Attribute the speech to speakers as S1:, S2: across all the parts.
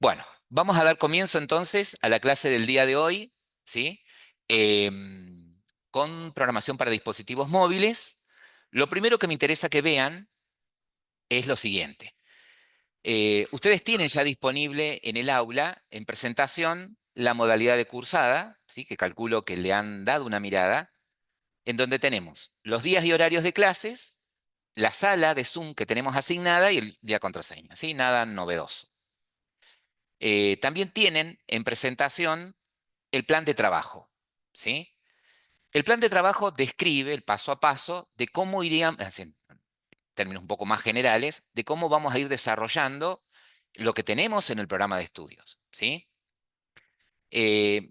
S1: Bueno, vamos a dar comienzo entonces a la clase del día de hoy, ¿sí? Con programación para dispositivos móviles. Lo primero que me interesa que vean es lo siguiente. Ustedes tienen ya disponible en el aula, en presentación, la modalidad de cursada, ¿sí? Que calculo que le han dado una mirada, en donde tenemos los días y horarios de clases, la sala de Zoom que tenemos asignada y el día contraseña, ¿sí? Nada novedoso. También tienen en presentación el plan de trabajo, ¿sí? El plan de trabajo describe el paso a paso de cómo irían, en términos un poco más generales, de cómo vamos a ir desarrollando lo que tenemos en el programa de estudios, ¿sí?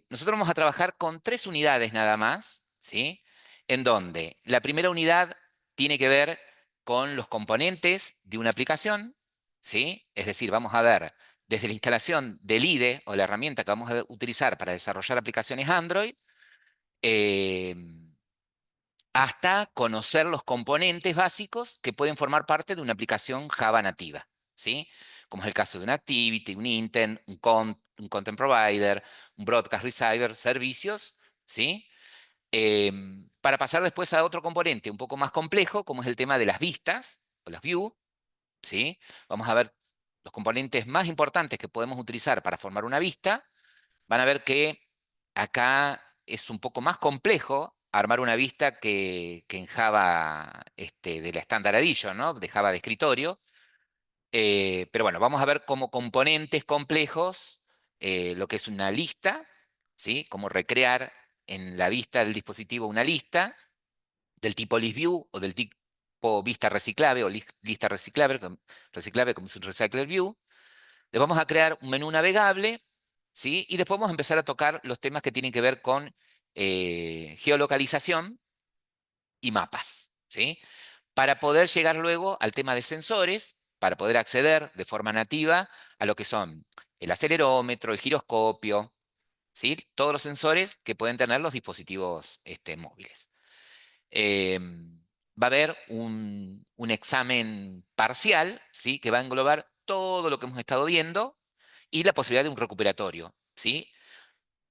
S1: Nosotros vamos a trabajar con 3 unidades nada más, ¿sí? En donde la primera unidad tiene que ver con los componentes de una aplicación, ¿sí? Es decir, vamos a ver desde la instalación del IDE o la herramienta que vamos a utilizar para desarrollar aplicaciones Android, eh, hasta conocer los componentes básicos que pueden formar parte de una aplicación Java nativa, ¿sí? Como es el caso de una Activity, un Intent, un Content Provider, un Broadcast Receiver, servicios, ¿sí? Para pasar después a otro componente un poco más complejo, como es el tema de las vistas o las view, ¿sí? Vamos a ver los componentes más importantes que podemos utilizar para formar una vista. Van a ver que acá es un poco más complejo armar una vista que en Java de la Standard Edition, ¿no? De Java de escritorio. Pero bueno, vamos a ver como componentes complejos lo que es una lista, ¿sí? Cómo recrear en la vista del dispositivo una lista del tipo ListView o del tipo vista reciclable o lista reciclable como es un Recycler View. Le vamos a crear un menú navegable, ¿sí? Y después vamos a empezar a tocar los temas que tienen que ver con geolocalización y mapas, ¿sí? Para poder llegar luego al tema de sensores, para poder acceder de forma nativa a lo que son el acelerómetro, el giroscopio, ¿sí? Todos los sensores que pueden tener los dispositivos móviles. Va a haber un examen parcial, ¿sí? Que va a englobar todo lo que hemos estado viendo y la posibilidad de un recuperatorio, ¿sí?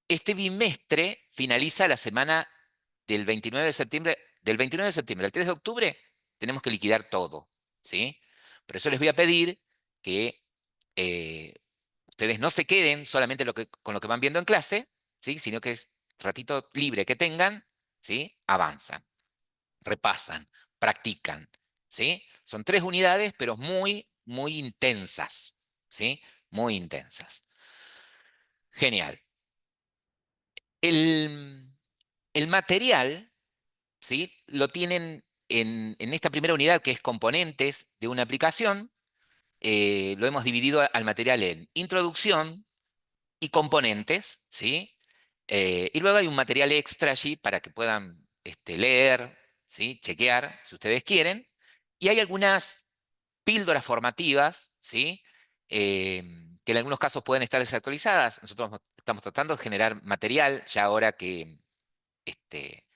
S1: Este bimestre finaliza la semana del 29 de septiembre. Del 29 de septiembre al 3 de octubre tenemos que liquidar todo, ¿sí? Por eso les voy a pedir que eh, ustedes no se queden solamente con lo que van viendo en clase, ¿sí? Sino que es ratito libre que tengan, ¿sí? Avanzan, repasan, practican, ¿sí? Son 3 unidades, pero muy, muy intensas, ¿sí? Muy intensas. Genial. El, el material, ¿sí? Lo tienen en esta primera unidad, que es componentes de una aplicación. Lo hemos dividido al material en introducción y componentes, ¿sí? Y luego hay un material extra allí para que puedan leer, ¿sí? Chequear, si ustedes quieren. Y hay algunas píldoras formativas, ¿sí? Eh, que en algunos casos pueden estar desactualizadas. Nosotros estamos tratando de generar material, ya ahora que este,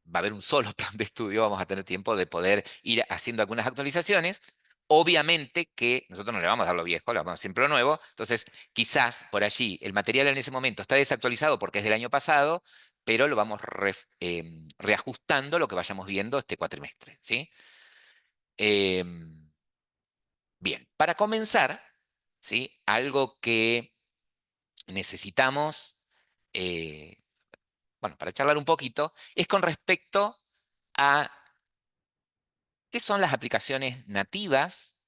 S1: va a haber un solo plan de estudio, vamos a tener tiempo de poder ir haciendo algunas actualizaciones. Obviamente que nosotros no le vamos a dar lo viejo, le vamos a dar siempre lo nuevo. Entonces, quizás por allí el material en ese momento está desactualizado porque es del año pasado, pero lo vamos reajustando lo que vayamos viendo este cuatrimestre, ¿sí? Bien, para comenzar, ¿sí? Algo que necesitamos, eh, bueno, para charlar un poquito, es con respecto a qué son las aplicaciones nativas,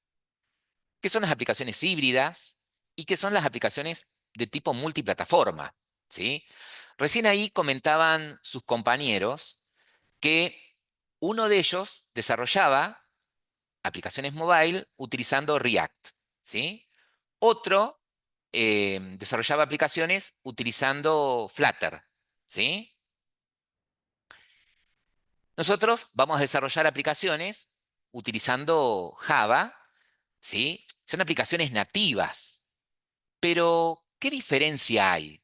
S1: qué son las aplicaciones híbridas y qué son las aplicaciones de tipo multiplataforma, ¿sí? Recién ahí comentaban sus compañeros que uno de ellos desarrollaba aplicaciones mobile utilizando React, ¿sí? Otro desarrollaba aplicaciones utilizando Flutter, ¿sí? Nosotros vamos a desarrollar aplicaciones utilizando Java, ¿sí? Son aplicaciones nativas, pero ¿qué diferencia hay,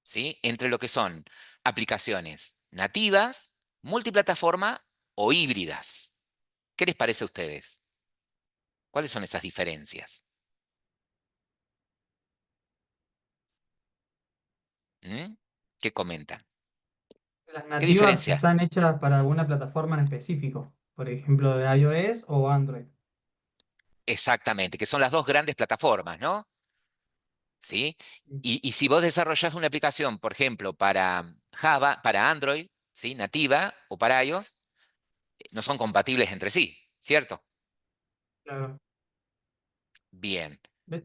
S1: ¿sí? Entre lo que son aplicaciones nativas, multiplataforma o híbridas? ¿Qué les parece a ustedes? ¿Cuáles son esas diferencias? ¿Mm? ¿Qué comentan?
S2: Las
S1: ¿Qué
S2: nativas
S1: diferencia?
S2: están hechas para alguna plataforma en específico, por ejemplo, de iOS o Android.
S1: Exactamente, que son las dos grandes plataformas, ¿no? ¿Sí? Y si vos desarrollás una aplicación, por ejemplo, para Java, para Android, ¿sí? Nativa o para iOS, no son compatibles entre sí, ¿cierto?
S2: Claro.
S1: Bien,
S2: ¿Ves?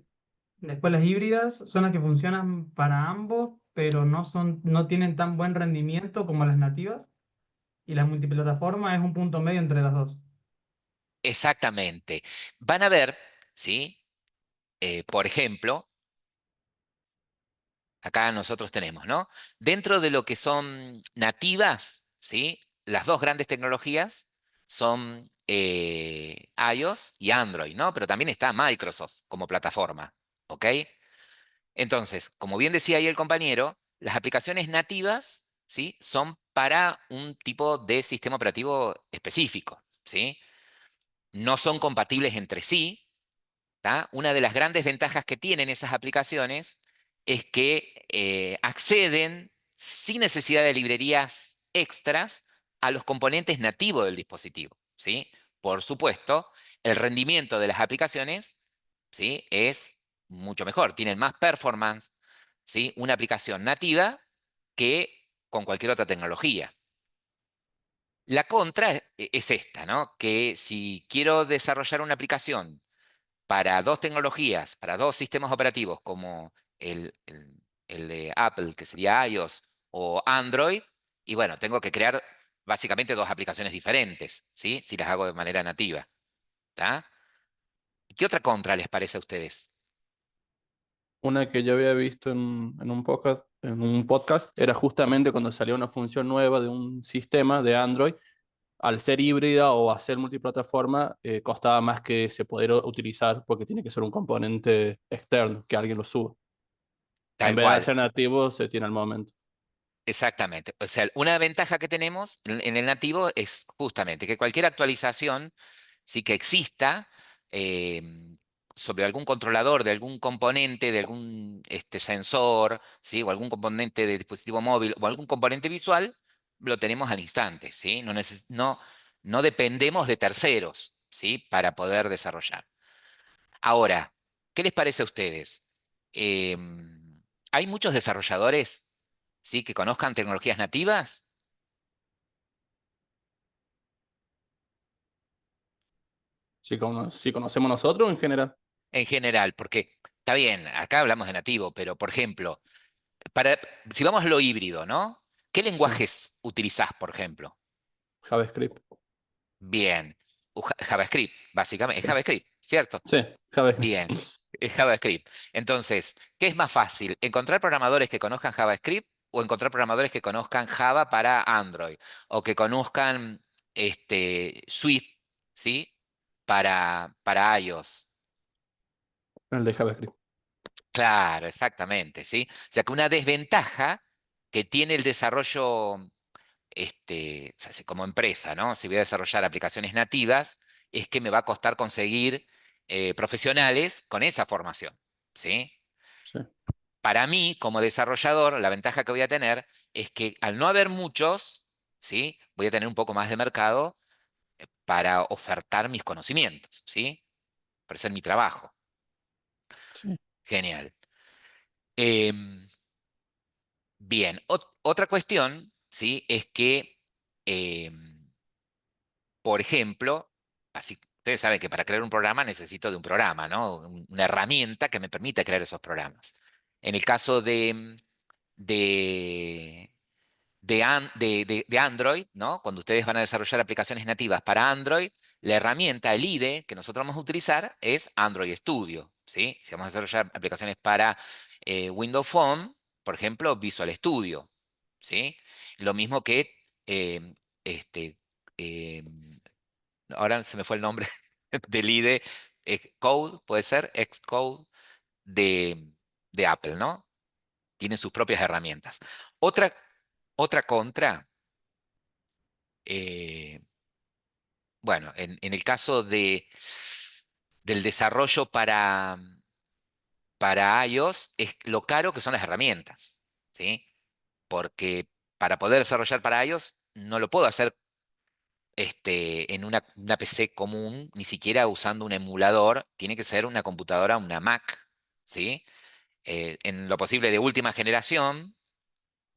S2: Después las híbridas son las que funcionan para ambos, pero no tienen tan buen rendimiento como las nativas. Y la multiplataforma es un punto medio entre las dos.
S1: exactamente. Van a ver, ¿sí? Por ejemplo, acá nosotros tenemos, ¿no? Dentro de lo que son nativas, ¿sí? Las dos grandes tecnologías son iOS y Android, ¿no? Pero también está Microsoft como plataforma, ¿ok? Entonces, como bien decía ahí el compañero, las aplicaciones nativas, ¿sí? Son para un tipo de sistema operativo específico, ¿sí? No son compatibles entre sí. ¿Tá? Una de las grandes ventajas que tienen esas aplicaciones es que acceden sin necesidad de librerías extras a los componentes nativos del dispositivo, ¿sí? Por supuesto, el rendimiento de las aplicaciones, ¿sí? Es mucho mejor, tienen más performance, ¿sí? Una aplicación nativa que con cualquier otra tecnología. La contra es esta, ¿no? Que si quiero desarrollar una aplicación para dos tecnologías, para dos sistemas operativos como el de Apple, que sería iOS, o Android, y bueno, tengo que crear básicamente dos aplicaciones diferentes, ¿sí? Si las hago de manera nativa, ¿tá? ¿Qué otra contra les parece a ustedes?
S3: Una que yo había visto en un podcast era justamente cuando salió una función nueva de un sistema de Android. Al ser híbrida o a ser multiplataforma, costaba más que se pudiera utilizar porque tiene que ser un componente externo, que alguien lo suba. En
S1: Tal
S3: vez de
S1: cual.
S3: hacer nativo, se tiene al momento.
S1: Exactamente. O sea, una ventaja que tenemos en el nativo es justamente que cualquier actualización, sí que exista, eh, sobre algún controlador de algún componente, de algún sensor, ¿sí? O algún componente de dispositivo móvil o algún componente visual, lo tenemos al instante, ¿sí? No dependemos de terceros, ¿sí? Para poder desarrollar. Ahora, ¿qué les parece a ustedes? ¿Hay muchos desarrolladores, sí, que conozcan tecnologías nativas
S3: Si conocemos nosotros en general,
S1: en general? Porque está bien, acá hablamos de nativo, pero por ejemplo, para, si vamos a lo híbrido, ¿no? ¿Qué
S3: sí.
S1: lenguajes utilizás, por ejemplo?
S3: JavaScript.
S1: Bien, JavaScript, básicamente, es
S3: Sí,
S1: JavaScript, ¿cierto?
S3: sí, JavaScript.
S1: Bien, es JavaScript. Entonces, ¿qué es más fácil? ¿Encontrar programadores que conozcan JavaScript o encontrar programadores que conozcan Java para Android? O que conozcan Swift, ¿sí? Para iOS.
S3: El de JavaScript.
S1: Claro, exactamente, ¿sí? O sea que una desventaja que tiene el desarrollo, o sea, como empresa, ¿no? Si voy a desarrollar aplicaciones nativas, es que me va a costar conseguir profesionales con esa formación, ¿sí?
S3: Sí,
S1: Para mí, como desarrollador, la ventaja que voy a tener es que al no haber muchos, ¿sí? Voy a tener un poco más de mercado para ofertar mis conocimientos, ¿sí? Para hacer mi trabajo.
S3: sí.
S1: Genial. Em, Bien, otra cuestión, ¿sí? Es que, por ejemplo, así, ustedes saben que para crear un programa necesito de un programa, ¿no? Una herramienta que me permita crear esos programas. En el caso de, de Android, ¿no? Cuando ustedes van a desarrollar aplicaciones nativas para Android, la herramienta, el IDE que nosotros vamos a utilizar es Android Studio, ¿sí? Si vamos a desarrollar aplicaciones para Windows Phone, por ejemplo, Visual Studio, ¿sí? Lo mismo que eh, este, eh, ahora se me fue el nombre del IDE, Xcode, puede ser, Xcode de, de Apple, ¿no? Tienen sus propias herramientas. Otra, otra contra. Eh, bueno, en el caso del desarrollo para iOS, es lo caro que son las herramientas, ¿sí? porque para poder desarrollar para iOS no lo puedo hacer en una PC común, ni siquiera usando un emulador, tiene que ser una computadora, una Mac, ¿sí? En lo posible de última generación,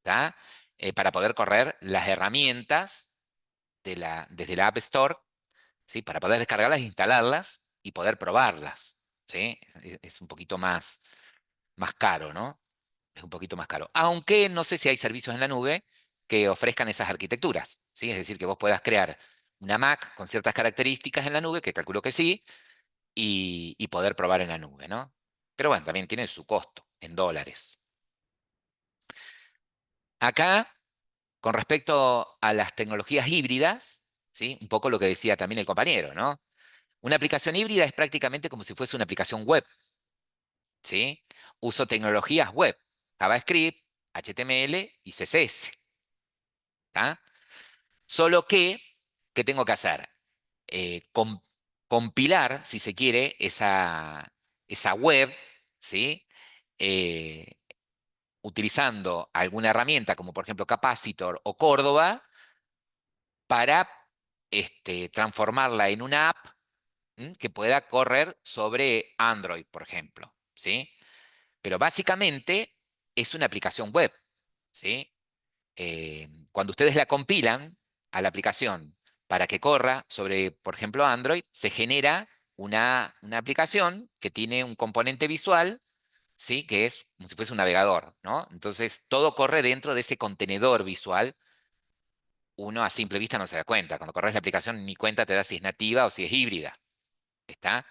S1: ¿tá? Para poder correr las herramientas desde la App Store, ¿sí? Para poder descargarlas, instalarlas y poder probarlas, ¿sí? Es un poquito más caro, ¿no? Es un poquito más caro. Aunque no sé si hay servicios en la nube que ofrezcan esas arquitecturas, ¿sí? Es decir, que vos puedas crear una Mac con ciertas características en la nube, que calculo que sí, y poder probar en la nube, ¿no? Pero bueno, también tiene su costo en dólares. Acá, con respecto a las tecnologías híbridas, ¿sí? Un poco lo que decía también el compañero, ¿no? Una aplicación híbrida es prácticamente como si fuese una aplicación web, ¿sí? Uso tecnologías web, JavaScript, HTML y CSS, ¿tá? Solo que, ¿qué tengo que hacer? Compilar, si se quiere, esa web, ¿sí? Eh, utilizando alguna herramienta como por ejemplo Capacitor o Córdoba para transformarla en una app, que pueda correr sobre Android, por ejemplo, ¿sí? Pero básicamente es una aplicación web, ¿sí? Cuando ustedes la compilan a la aplicación para que corra sobre, por ejemplo, Android, se genera una aplicación que tiene un componente visual, ¿sí? Que es como si fuese un navegador, ¿no? Entonces, todo corre dentro de ese contenedor visual. Uno a simple vista no se da cuenta. Cuando corres la aplicación ni cuenta te da si es nativa o si es híbrida. ¿Está?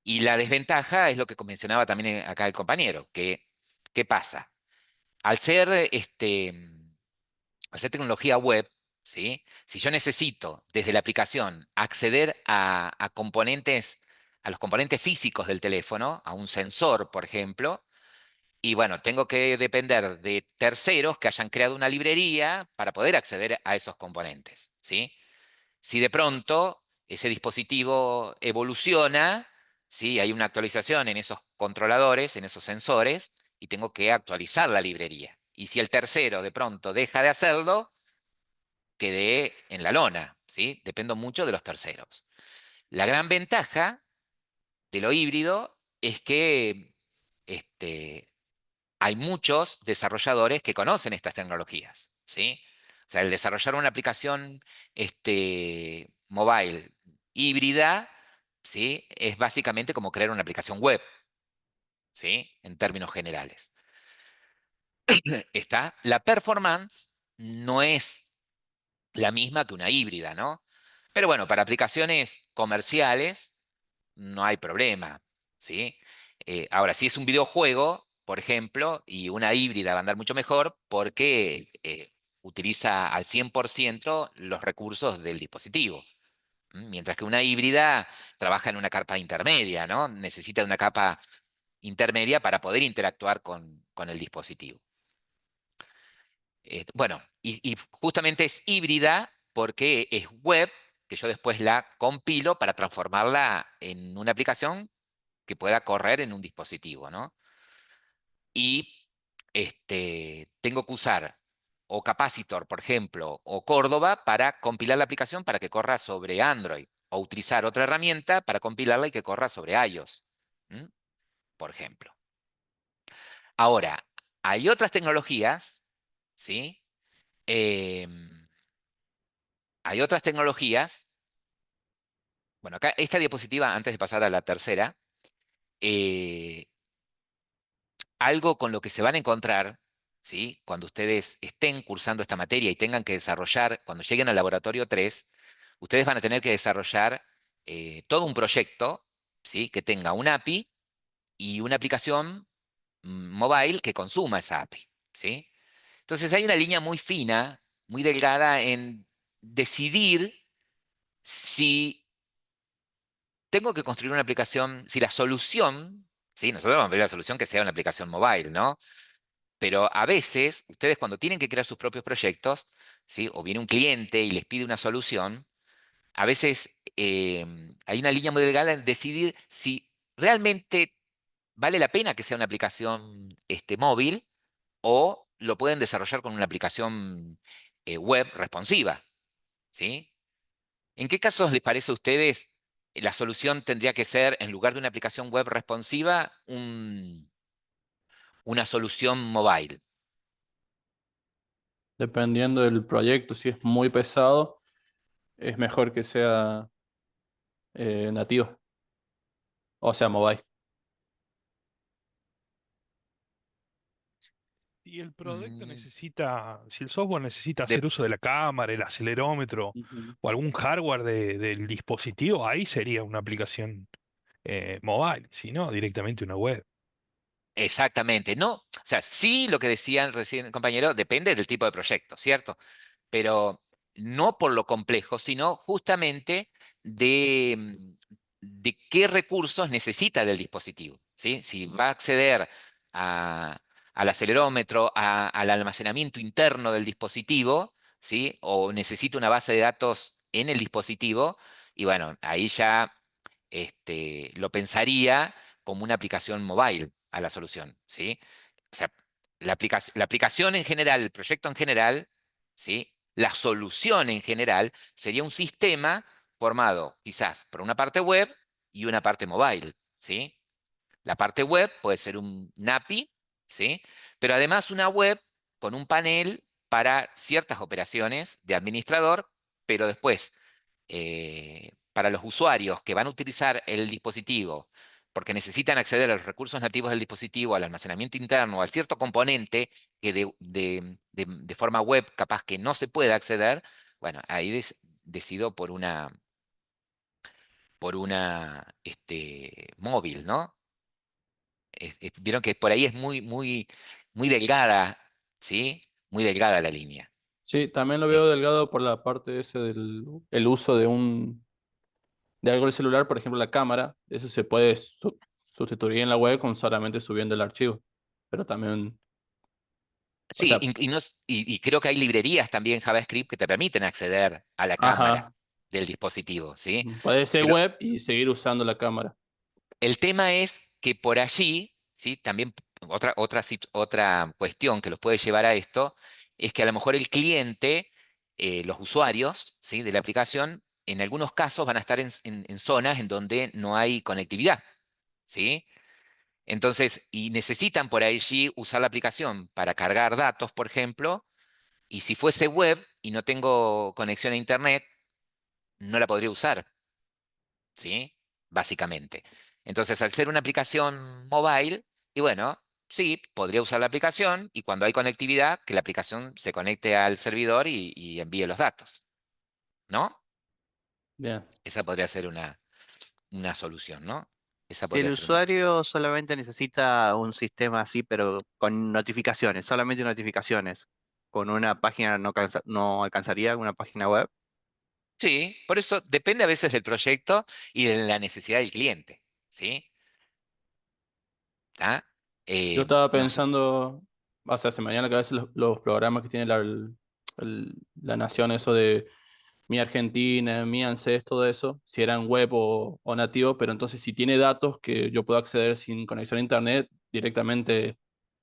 S1: Y la desventaja es lo que mencionaba también acá el compañero, que, ¿qué pasa? Al ser, al ser tecnología web, ¿sí? Si yo necesito desde la aplicación acceder a componentes, a los componentes físicos del teléfono, a un sensor, por ejemplo, y bueno, tengo que depender de terceros que hayan creado una librería para poder acceder a esos componentes, ¿sí? Si de pronto ese dispositivo evoluciona, ¿sí? Hay una actualización en esos controladores, en esos sensores, y tengo que actualizar la librería. Y si el tercero de pronto deja de hacerlo, quedé en la lona, ¿sí? Dependo mucho de los terceros. La gran ventaja de lo híbrido es que hay muchos desarrolladores que conocen estas tecnologías, ¿sí? O sea, el desarrollar una aplicación mobile híbrida, ¿sí? Es básicamente como crear una aplicación web, ¿sí? En términos generales. La performance no es la misma que una híbrida, ¿no? Pero bueno, para aplicaciones comerciales no hay problema, ¿sí? Ahora, si es un videojuego, por ejemplo, y una híbrida va a andar mucho mejor porque utiliza al 100% los recursos del dispositivo. Mientras que una híbrida trabaja en una capa intermedia, ¿no? Necesita una capa intermedia para poder interactuar con el dispositivo. Bueno, y justamente es híbrida porque es web, que yo después la compilo para transformarla en una aplicación que pueda correr en un dispositivo, ¿no? Y tengo que usar o Capacitor, por ejemplo, o Córdoba para compilar la aplicación para que corra sobre Android, o utilizar otra herramienta para compilarla y que corra sobre iOS, ¿m? Por ejemplo. Ahora, hay otras tecnologías, ¿sí? Hay otras tecnologías. Bueno, acá esta diapositiva, antes de pasar a la tercera, eh, algo con lo que se van a encontrar, ¿sí? Cuando ustedes estén cursando esta materia y tengan que desarrollar, cuando lleguen al laboratorio 3, ustedes van a tener que desarrollar todo un proyecto, ¿sí? Que tenga un API y una aplicación mobile que consuma esa API, ¿sí? Entonces hay una línea muy fina, muy delgada en decidir si tengo que construir una aplicación, si la solución, ¿sí? Nosotros vamos a ver la solución que sea una aplicación mobile, ¿no? Pero a veces, ustedes cuando tienen que crear sus propios proyectos, ¿sí? O viene un cliente y les pide una solución, a veces hay una línea muy delgada en decidir si realmente vale la pena que sea una aplicación móvil o lo pueden desarrollar con una aplicación web responsiva, ¿sí? ¿En qué casos les parece a ustedes la solución tendría que ser, en lugar de una aplicación web responsiva, una solución mobile?
S3: Dependiendo del proyecto, si es muy pesado, es mejor que sea nativo, o sea, mobile.
S4: Y el producto
S1: Mm,
S4: necesita, si el software necesita
S1: de-
S4: hacer uso de la cámara, el acelerómetro
S3: Ujú.
S4: o algún hardware del dispositivo, ahí sería una aplicación mobile, si no, directamente una web.
S1: Exactamente, no. O sea, sí lo que decían recién, compañero, depende del tipo de proyecto, ¿cierto? Pero no por lo complejo, sino justamente de qué recursos necesita del dispositivo, ¿sí? Si va a acceder a- al acelerómetro, al almacenamiento interno del dispositivo, ¿sí? O necesita una base de datos en el dispositivo, y bueno, ahí ya lo pensaría como una aplicación mobile a la solución, ¿sí? O sea, la aplicación en general, el proyecto en general, ¿sí? La solución en general sería un sistema formado quizás por una parte web y una parte mobile, ¿sí? La parte web puede ser un API, ¿sí? Pero además una web con un panel para ciertas operaciones de administrador, pero después, para los usuarios que van a utilizar el dispositivo, porque necesitan acceder a los recursos nativos del dispositivo, al almacenamiento interno, a cierto componente que de forma web capaz que no se pueda acceder, bueno, ahí decido por una móvil, ¿no? Vieron que por ahí es muy delgada, ¿sí? Muy delgada la línea.
S3: Sí, también lo
S1: Es-
S3: veo delgado por la parte ese del el uso de algo del celular, por ejemplo, la cámara. Eso se puede sustituir en la web con solamente subiendo el archivo. Pero también, o
S1: sí,
S3: sea,
S1: y creo que hay librerías también JavaScript que te permiten acceder a la cámara
S3: ajá,
S1: del dispositivo, ¿sí?
S3: puede ser
S1: Pero
S3: web y seguir usando la cámara.
S1: el tema es que por allí, ¿sí? También otra cuestión que los puede llevar a esto es que a lo mejor el cliente, los usuarios, ¿sí? De la aplicación, en algunos casos van a estar en zonas en donde no hay conectividad, ¿sí? Entonces, y necesitan por allí usar la aplicación para cargar datos, por ejemplo, y si fuese web y no tengo conexión a internet, no la podría usar, ¿sí? Básicamente. Entonces, al ser una aplicación mobile, y bueno, sí, podría usar la aplicación y cuando hay conectividad, que la aplicación se conecte al servidor y envíe los datos, ¿no?
S3: Bien.
S1: Esa podría ser una solución, ¿no? Esa
S5: Si el
S1: podría ser una.
S5: usuario solamente necesita un sistema así, pero con notificaciones, solamente notificaciones, con una página no alcanzaría una página web.
S1: Sí, por eso depende a veces del proyecto y de la necesidad del cliente, ¿sí? ¿Tá?
S3: Yo estaba
S1: No sé.
S3: pensando, o sea, se me viene a la cabeza los programas que tiene la nación, eso de Mi Argentina, Mi ANSES, todo eso, si eran web o nativo, pero entonces si tiene datos que yo puedo acceder sin conexión a internet, directamente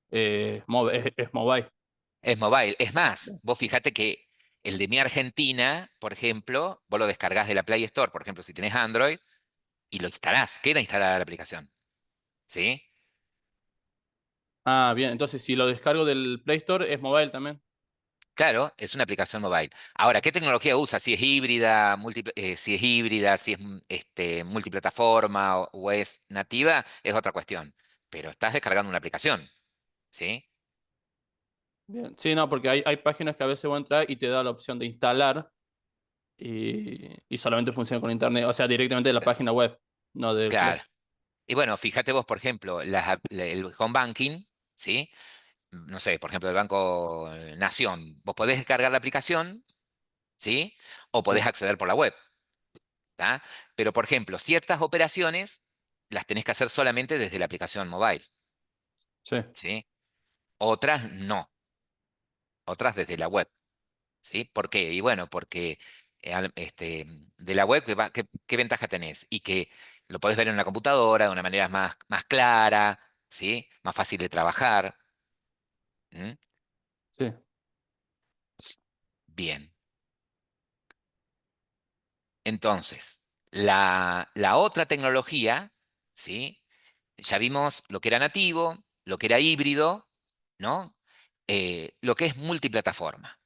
S3: es mobile.
S1: Es mobile. Es más, vos fíjate que el de Mi Argentina, por ejemplo, vos lo descargas de la Play Store, por ejemplo, si tenés Android, y lo instalás, queda instalada la aplicación, ¿sí?
S3: Ah, bien, entonces si lo descargo del Play Store es mobile también.
S1: Claro, es una aplicación mobile. Ahora, ¿qué tecnología usa? Si es híbrida, si es multiplataforma o es nativa, es otra cuestión. Pero estás descargando una aplicación, ¿sí?
S3: Bien. Sí, no, porque hay páginas que a veces voy a entrar y te da la opción de instalar y solamente funciona con internet, o sea, directamente de la página web, no del Play.
S1: Claro. Y bueno, fíjate vos, por ejemplo, el home banking, ¿sí? No sé, por ejemplo, el Banco Nación. Vos podés descargar la aplicación, ¿sí? O
S3: Sí,
S1: podés acceder por la web, ¿tá? Pero, por ejemplo, ciertas operaciones las tenés que hacer solamente desde la aplicación mobile,
S3: sí.
S1: ¿sí? Otras no, otras desde la web, ¿sí? ¿Por qué? Y bueno, porque de la web, ¿qué ventaja tenés? Y que lo podés ver en una computadora de una manera más clara, ¿sí? Más fácil de trabajar. ¿M?
S3: Sí.
S1: Bien. Entonces, la otra tecnología, ¿sí? Ya vimos lo que era nativo, lo que era híbrido, ¿no? Lo que es multiplataforma.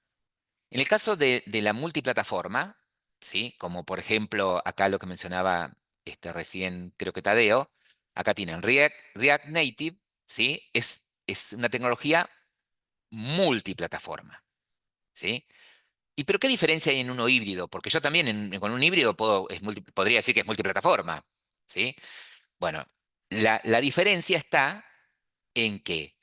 S1: En el caso de la multiplataforma, ¿sí? Como por ejemplo acá lo que mencionaba recién, creo que Tadeo, acá tienen React Native, ¿sí? Es una tecnología multiplataforma, ¿sí? ¿Y pero qué diferencia hay en uno híbrido? Porque yo también con un híbrido podría decir que es multiplataforma, ¿sí? Bueno, la diferencia está en que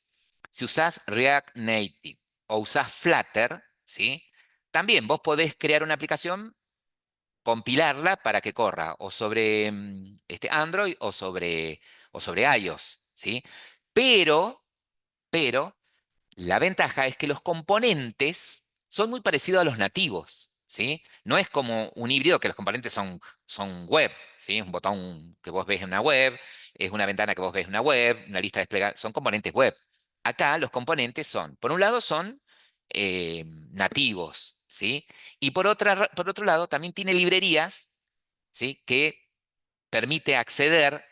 S1: si usás React Native o usás Flutter, ¿sí? También vos podés crear una aplicación, compilarla para que corra o sobre Android o sobre iOS, ¿sí? Pero, pero la ventaja es que los componentes son muy parecidos a los nativos, ¿sí? No es como un híbrido que los componentes son web, ¿sí? Un botón que vos ves en una web, es una ventana que vos ves en una web, una lista desplegada, son componentes web. Acá los componentes son, por un lado son nativos, ¿sí? Y por otro lado también tiene librerías, ¿sí? Que permite acceder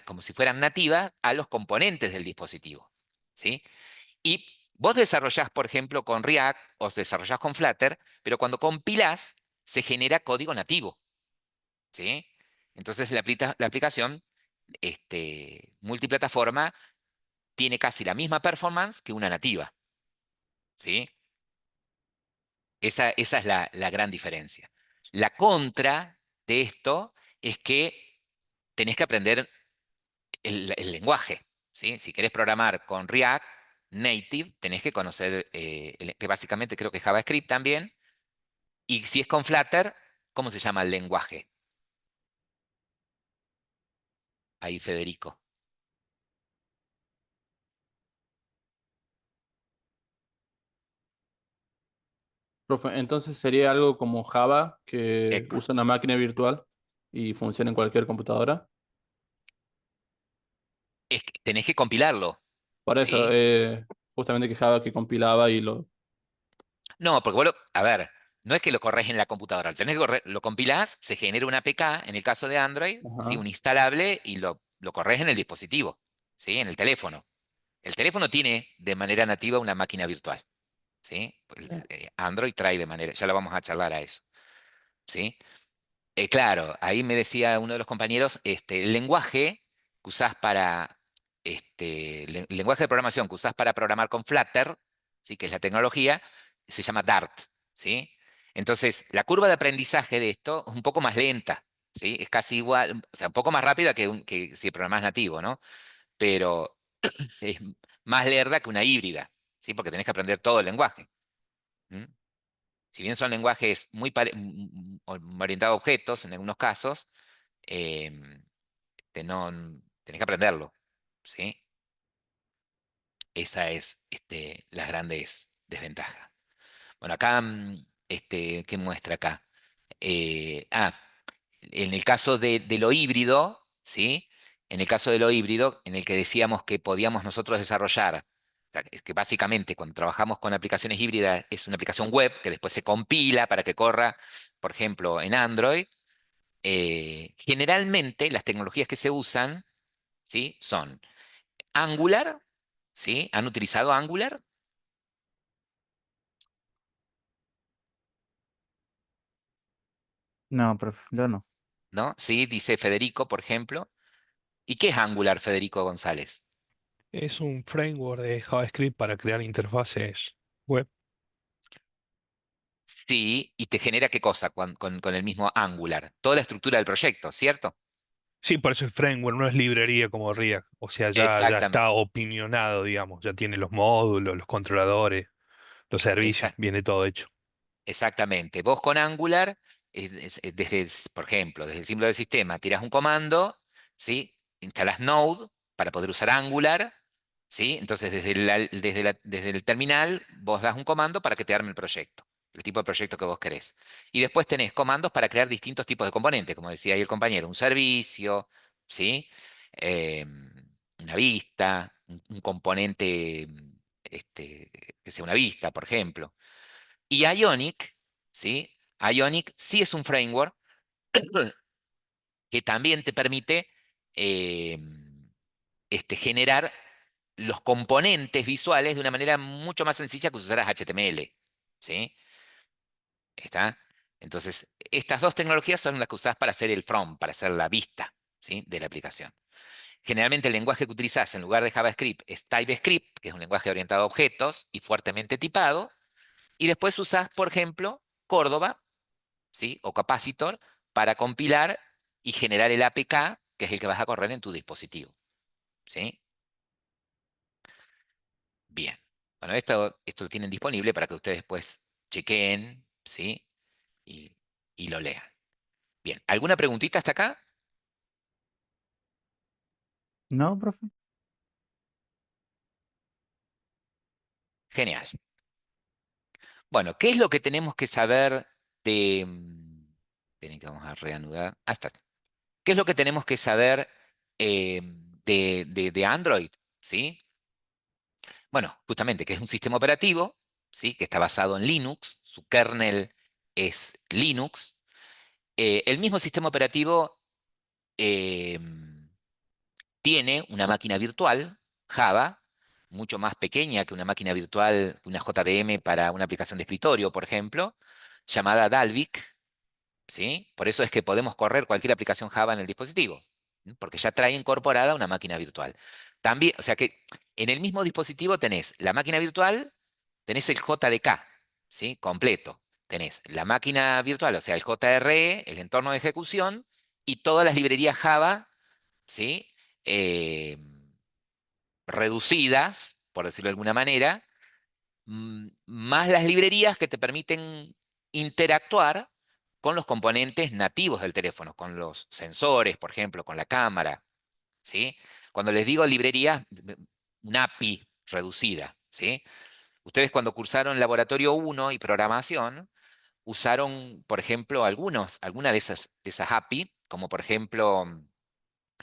S1: como si fueran nativas a los componentes del dispositivo, ¿sí? Y vos desarrollás, por ejemplo, con React o desarrollás con Flutter, pero cuando compilás se genera código nativo, ¿sí? Entonces la aplicación multiplataforma tiene casi la misma performance que una nativa, ¿sí? Esa es la gran diferencia. La contra de esto es que tenés que aprender el lenguaje, ¿sí? Si querés programar con React Native, tenés que conocer, que básicamente creo que es JavaScript también. Y si es con Flutter, ¿cómo se llama el lenguaje? Ahí, Federico.
S3: Profe, entonces sería algo como Java que
S1: Eco.
S3: usa una máquina virtual y funciona en cualquier computadora.
S1: Es que tenés que compilarlo,
S3: Por eso,
S1: ¿sí?
S3: justamente que Java que compilaba y lo...
S1: No, porque a ver, no es que lo corres en la computadora, lo compilás, se genera una APK, en el caso de Android, ¿sí?
S3: Ajá.
S1: Un instalable y lo corres en el dispositivo, ¿sí? En el teléfono. El teléfono tiene de manera nativa una máquina virtual, ¿sí? Android trae de manera, ya lo vamos a charlar a eso, ¿sí? Claro, ahí me decía uno de los compañeros, el lenguaje que usás el lenguaje de programación que usás para programar con Flutter, ¿sí? Que es la tecnología, se llama Dart, ¿sí? Entonces, la curva de aprendizaje de esto es un poco más lenta, ¿sí? Es casi igual, o sea, un poco más rápida que si programás nativo, ¿no? Pero es más lerda que una híbrida, ¿sí? Porque tenés que aprender todo el lenguaje. ¿M? Si bien son lenguajes orientados a objetos en algunos casos, em, no, tenés que aprenderlo, ¿sí? Esa es las grandes desventajas. Bueno, acá, ¿qué muestra acá? En el caso de lo híbrido, ¿sí? En el caso de lo híbrido, en el que decíamos que podíamos nosotros desarrollar, o sea, es que básicamente cuando trabajamos con aplicaciones híbridas es una aplicación web que después se compila para que corra, por ejemplo, en Android. Generalmente las tecnologías que se usan, ¿sí? Son Angular, ¿sí? ¿Han utilizado Angular?
S6: No, profe, yo no.
S1: ¿No? Sí, dice Federico, por ejemplo. ¿Y qué es Angular, Federico González?
S4: Es un framework de JavaScript para crear interfaces web.
S1: Sí, y te genera qué cosa con el mismo Angular. Toda la estructura del proyecto, ¿cierto?
S4: Sí, por eso es framework, no es librería como React. O sea, ya está
S1: Exactamente.
S4: opinionado, digamos. Ya tiene los módulos, los controladores, los servicios,
S1: esa-
S4: viene todo hecho.
S1: Exactamente. Vos con Angular, por ejemplo, desde el símbolo del sistema, tiras un comando, ¿sí? Instalas Node para poder usar Angular, ¿sí? Entonces, desde el terminal, vos das un comando para que te arme el proyecto, el tipo de proyecto que vos querés. Y después tenés comandos para crear distintos tipos de componentes, como decía ahí el compañero, un servicio, ¿sí? Una vista, un componente, que sea una vista, por ejemplo. Y Ionic, ¿sí? Ionic sí es un framework que también te permite eh, generar los componentes visuales de una manera mucho más sencilla que si usaras HTML, ¿sí? ¿Está? Entonces, estas dos tecnologías son las que usás para hacer el front, para hacer la vista, ¿sí? De la aplicación. Generalmente el lenguaje que utilizás en lugar de JavaScript es TypeScript, que es un lenguaje orientado a objetos y fuertemente tipado. Y después usás, por ejemplo, Córdoba, ¿sí? O Capacitor para compilar y generar el APK, que es el que vas a correr en tu dispositivo, ¿sí? Bien. Bueno, esto lo tienen disponible para que ustedes después chequeen, ¿sí? Y, y lo lean. Bien. ¿Alguna preguntita hasta acá?
S5: ¿No, profe?
S1: Genial. Bueno, ¿qué es lo que tenemos que saber de... Esperen que vamos a reanudar. Hasta. ¿Qué es lo que tenemos que saber de Android? ¿Sí? Bueno, justamente que es un sistema operativo, ¿sí? Que está basado en Linux, su kernel es Linux. El mismo sistema operativo eh, tiene una máquina virtual, Java, mucho más pequeña que una máquina virtual, una JVM para una aplicación de escritorio, por ejemplo, llamada Dalvik, ¿sí? Por eso es que podemos correr cualquier aplicación Java en el dispositivo, ¿sí? Porque ya trae incorporada una máquina virtual. También, o sea que en el mismo dispositivo tenés la máquina virtual, tenés el JDK, ¿sí? Completo. Tenés la máquina virtual, o sea, el JRE, el entorno de ejecución y todas las librerías Java, ¿sí? Eh, reducidas, por decirlo de alguna manera, más las librerías que te permiten interactuar con los componentes nativos del teléfono, con los sensores, por ejemplo, con la cámara, ¿sí? Cuando les digo librerías, una API reducida, ¿sí? Ustedes cuando cursaron Laboratorio 1 y programación, usaron, por ejemplo, alguna de esas API, como por ejemplo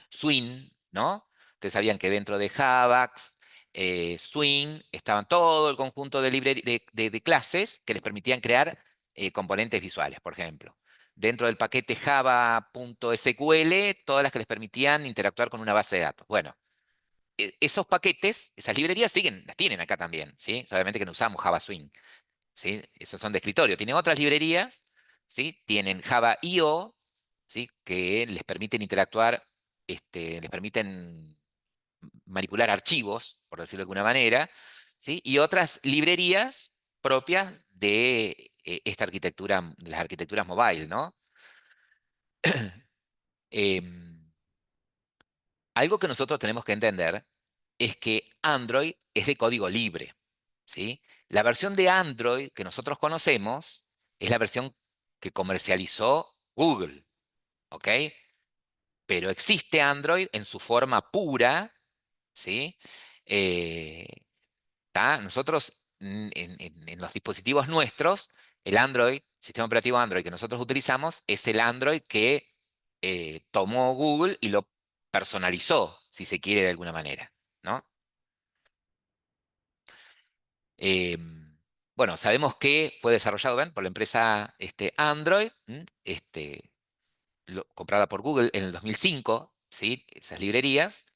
S1: Swing, ¿no? Ustedes sabían que dentro de Javax, Swing, estaban todo el conjunto de clases que les permitían crear componentes visuales, por ejemplo. Dentro del paquete java.sql, todas las que les permitían interactuar con una base de datos. Bueno, esos paquetes, esas librerías las tienen acá también, ¿sí? Solamente que no usamos Java Swing, ¿sí? Esos son de escritorio. Tienen otras librerías, ¿sí? Tienen Java IO, ¿sí? Que les permiten interactuar, les permiten manipular archivos, por decirlo de alguna manera, ¿sí? Y otras librerías propias de esta arquitectura, de las arquitecturas mobile, ¿no? Em, algo que nosotros tenemos que entender es que Android es de código libre, ¿sí? La versión de Android que nosotros conocemos es la versión que comercializó Google, ¿ok? Pero existe Android en su forma pura, ¿sí? Eh, Nosotros, en los dispositivos nuestros, el Android, sistema operativo Android que nosotros utilizamos, es el Android que tomó Google y lo personalizó, si se quiere, de alguna manera, ¿no? Bueno, sabemos que fue desarrollado, ¿ven? Por la empresa Android, comprada por Google en el 2005, ¿sí? Esas librerías.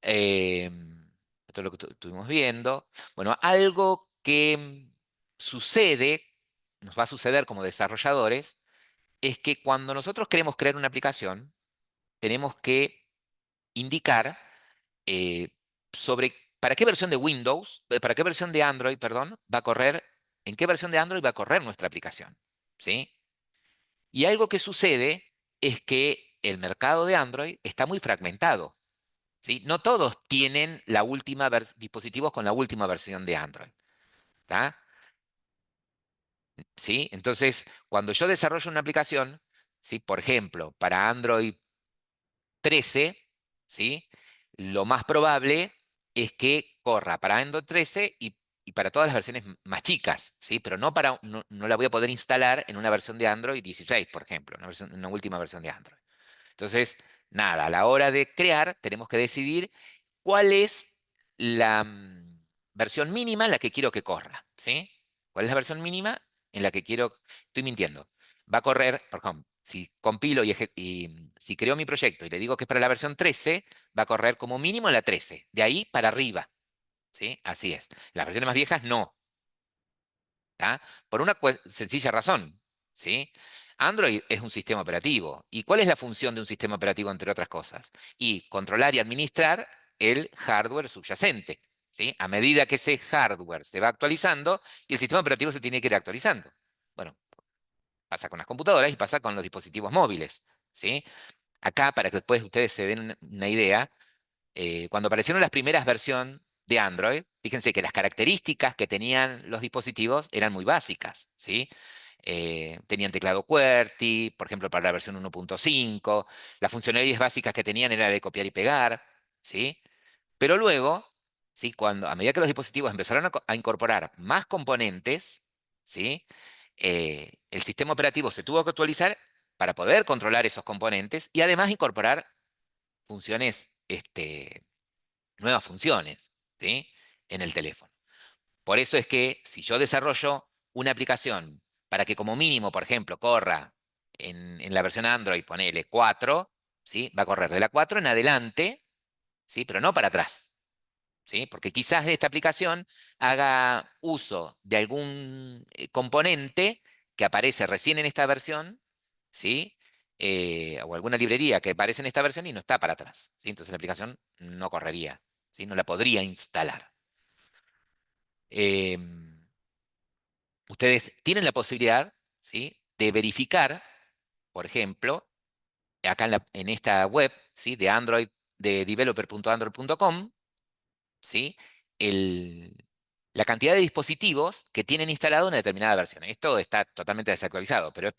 S1: Esto es lo que estuvimos viendo. Bueno, algo que sucede, nos va a suceder como desarrolladores, es que cuando nosotros queremos crear una aplicación, tenemos que indicar eh, sobre para qué versión de Windows, para qué versión de Android, perdón, va a correr, en qué versión de Android va a correr nuestra aplicación, ¿sí? Y algo que sucede es que el mercado de Android está muy fragmentado, ¿sí? No todos tienen dispositivos con la última versión de Android, ¿tá? ¿Sí? Entonces, cuando yo desarrollo una aplicación, ¿sí? Por ejemplo, para Android 13, ¿sí? Lo más probable es que corra para Android 13 y para todas las versiones más chicas, ¿sí? Pero no la voy a poder instalar en una versión de Android 16, por ejemplo, una última versión de Android. Entonces, nada, a la hora de crear, tenemos que decidir cuál es la versión mínima en la que quiero que corra, ¿sí? ¿Cuál es la versión mínima en la que quiero? Estoy mintiendo. Va a correr, por ejemplo, si compilo y si creo mi proyecto y le digo que es para la versión 13, va a correr como mínimo en la 13, de ahí para arriba, ¿sí? Así es. Las versiones más viejas no, ¿tá? Por una sencilla razón, ¿sí? Android es un sistema operativo. ¿Y cuál es la función de un sistema operativo, entre otras cosas? Y controlar y administrar el hardware subyacente, ¿sí? A medida que ese hardware se va actualizando y el sistema operativo se tiene que ir actualizando. Bueno, pasa con las computadoras y pasa con los dispositivos móviles, ¿sí? Acá, para que después ustedes se den una idea, cuando aparecieron las primeras versiones de Android, fíjense que las características que tenían los dispositivos eran muy básicas, ¿sí? Tenían teclado QWERTY, por ejemplo, para la versión 1.5. Las funcionalidades básicas que tenían era de copiar y pegar, ¿sí? Pero luego, ¿sí? A medida que los dispositivos empezaron a incorporar más componentes, ¿sí? El sistema operativo se tuvo que actualizar para poder controlar esos componentes y además incorporar funciones, nuevas funciones, ¿sí? En el teléfono. Por eso es que si yo desarrollo una aplicación para que como mínimo, por ejemplo, corra en la versión Android, ponele 4, ¿sí? Va a correr de la 4 en adelante, ¿sí? Pero no para atrás, ¿sí? Porque quizás esta aplicación haga uso de algún componente que aparece recién en esta versión, ¿sí? O alguna librería que aparece en esta versión y no está para atrás, ¿sí? Entonces la aplicación no correría, ¿sí? No la podría instalar. Ustedes tienen la posibilidad, ¿sí? De verificar, por ejemplo, acá en esta web, ¿sí? De Android, de developer.android.com, ¿sí? La cantidad de dispositivos que tienen instalado una determinada versión. Esto está totalmente desactualizado, pero es